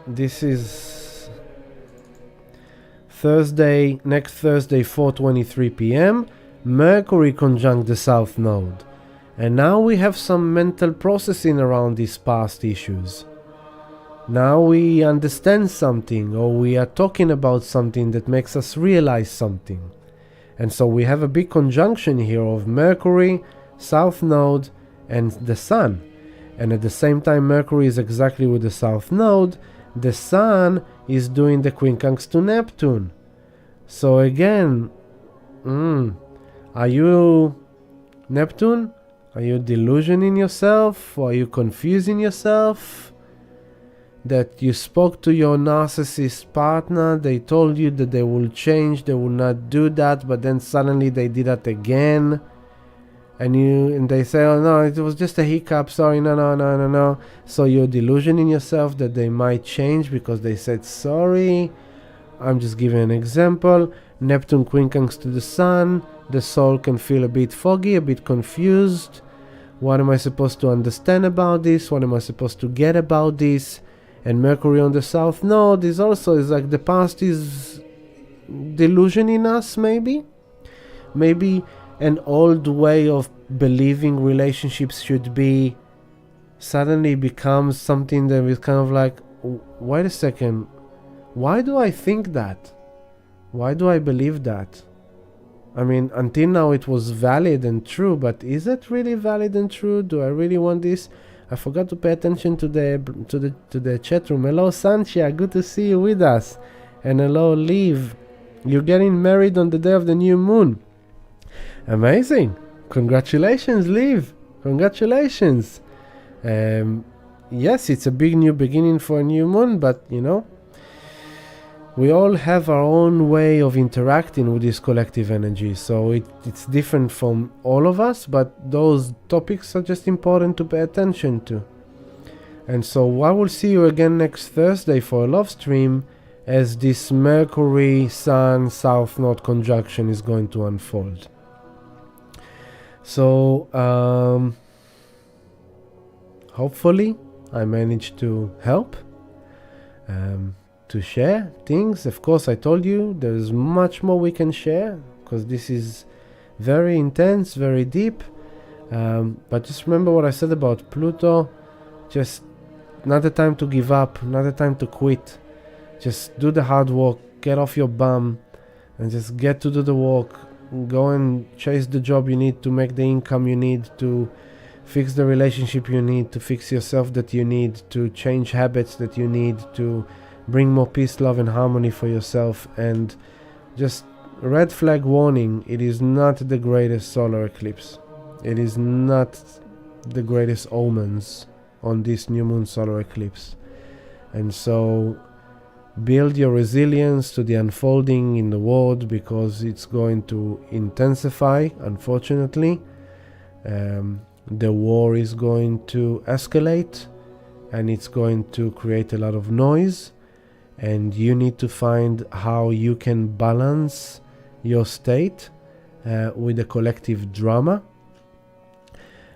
This is Thursday, next Thursday, 4:23 p.m. Mercury conjunct the South Node. And now we have some mental processing around these past issues. Now we understand something, or we are talking about something that makes us realize something. And so we have a big conjunction here of Mercury, South Node, and the Sun. And at the same time Mercury is exactly with the South Node, the Sun is doing the quincunx to Neptune. So again, are you Neptune? Are you delusioning yourself? Or are you confusing yourself? That you spoke to your narcissist partner, they told you that they will change, they will not do that, but then suddenly they did that again. And they say, oh no, it was just a hiccup, sorry, no. So you're delusioning yourself that they might change because they said sorry. I'm just giving an example. Neptune quincunx to the Sun, the soul can feel a bit foggy, a bit confused. What am I supposed to understand about this? What am I supposed to get about this? And Mercury on the South Node is like the past is delusioning us, maybe an old way of believing relationships should be suddenly becomes something that is kind of like, wait a second, why do I think that? Why do I believe that? I mean, until now it was valid and true, but is it really valid and true? Do I really want this? I forgot to pay attention to the chat room. Hello Sanchia, good to see you with us. And hello Liv. You're getting married on the day of the new moon. Amazing. Congratulations, Liv. Congratulations. Yes, it's a big new beginning for a new moon, but you know, we all have our own way of interacting with this collective energy, so it's different from all of us, but those topics are just important to pay attention to. And so I will see you again next Thursday for a love stream as this Mercury Sun South Node conjunction is going to unfold. So hopefully I managed to help, to share things. Of course, I told you there's much more we can share because this is very intense, very deep. But just remember what I said about Pluto. Just not the time to give up, not the time to quit. Just do the hard work, get off your bum, and just get to do the work. Go and chase the job you need to make the income you need to fix the relationship you need to fix yourself that you need to change habits that you need to bring more peace, love and harmony for yourself. And just red flag warning, it is not the greatest solar eclipse. It is not the greatest omens on this new moon solar eclipse. And so build your resilience to the unfolding in the world because it's going to intensify, unfortunately. The war is going to escalate and it's going to create a lot of noise, and you need to find how you can balance your state with the collective drama.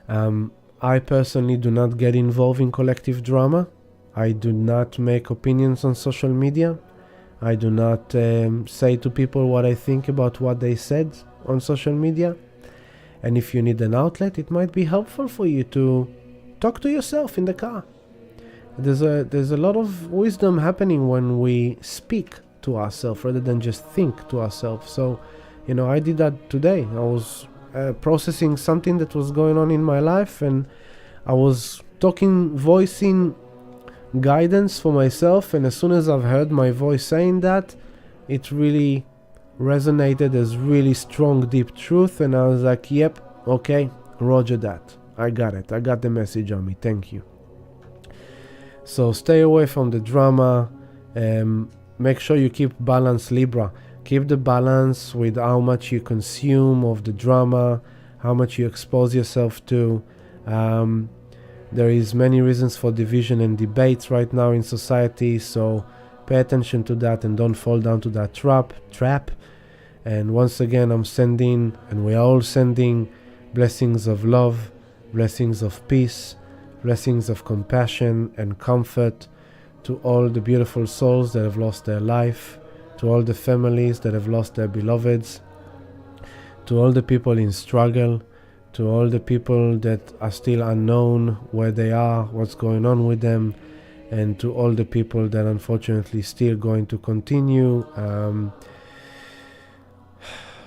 I personally do not get involved in collective drama. I do not make opinions on social media. I do not say to people what I think about what they said on social media. And if you need an outlet, it might be helpful for you to talk to yourself in the car. There's a lot of wisdom happening when we speak to ourselves rather than just think to ourselves. So, you know, I did that today. I was processing something that was going on in my life, and I was voicing guidance for myself, and as soon as I've heard my voice saying that, it really resonated as really strong, deep truth, and I was like, yep, okay, roger that. I got it. I got the message on me. Thank you. So stay away from the drama. Make sure you keep balance, Libra. Keep the balance with how much you consume of the drama, how much you expose yourself to. There is many reasons for division and debates right now in society, so pay attention to that and don't fall down to that trap. And once again, I'm sending, and we are all sending, blessings of love, blessings of peace, blessings of compassion and comfort to all the beautiful souls that have lost their life, to all the families that have lost their beloveds, to all the people in struggle, to all the people that are still unknown where they are, what's going on with them, and to all the people that unfortunately still going to continue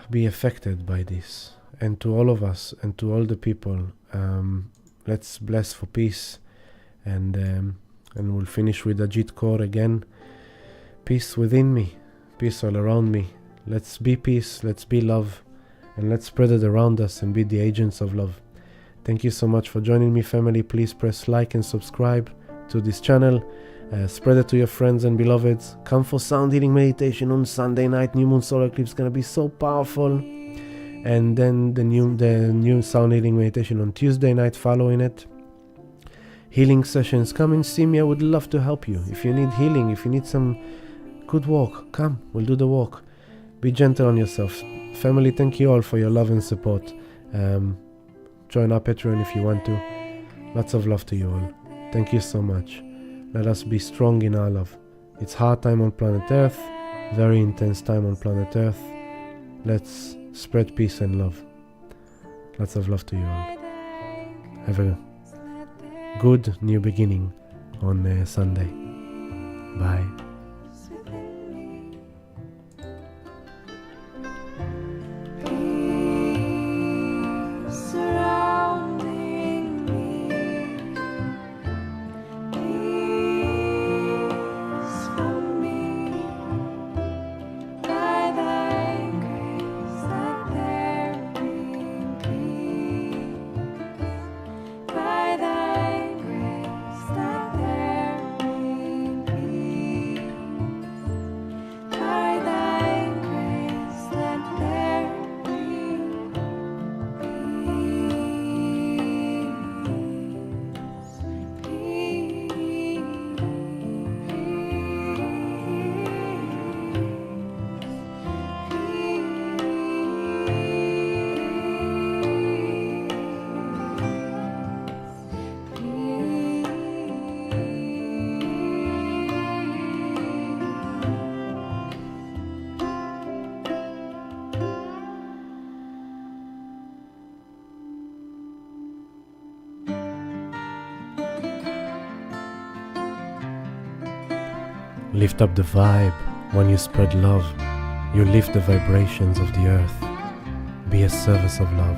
be affected by this. And to all of us and to all the people, let's bless for peace, and we'll finish with Ajit Kaur again. Peace within me, peace all around me. Let's be peace, let's be love, and let's spread it around us and be the agents of love. Thank you so much for joining me, family. Please press like and subscribe to this channel. Spread it to your friends and beloveds. Come for sound healing meditation on Sunday night. New moon solar eclipse is gonna be so powerful. And then the new sound healing meditation on Tuesday night following it. Healing sessions. Come and see me. I would love to help you. If you need healing, if you need some good walk, come. We'll do the walk. Be gentle on yourself. Family, thank you all for your love and support. Join our Patreon if you want to. Lots of love to you all. Thank you so much. Let us be strong in our love. It's hard time on planet Earth. Very intense time on planet Earth. Let's spread peace and love. Lots of love to you all. Have a good new beginning on Sunday. Bye. Surrounding me, peace from me, by thy grace let there be peace, by thy grace let there be peace, by thy grace let there be Lift up the vibe. When you spread love, you lift the vibrations of the earth. Be a service of love.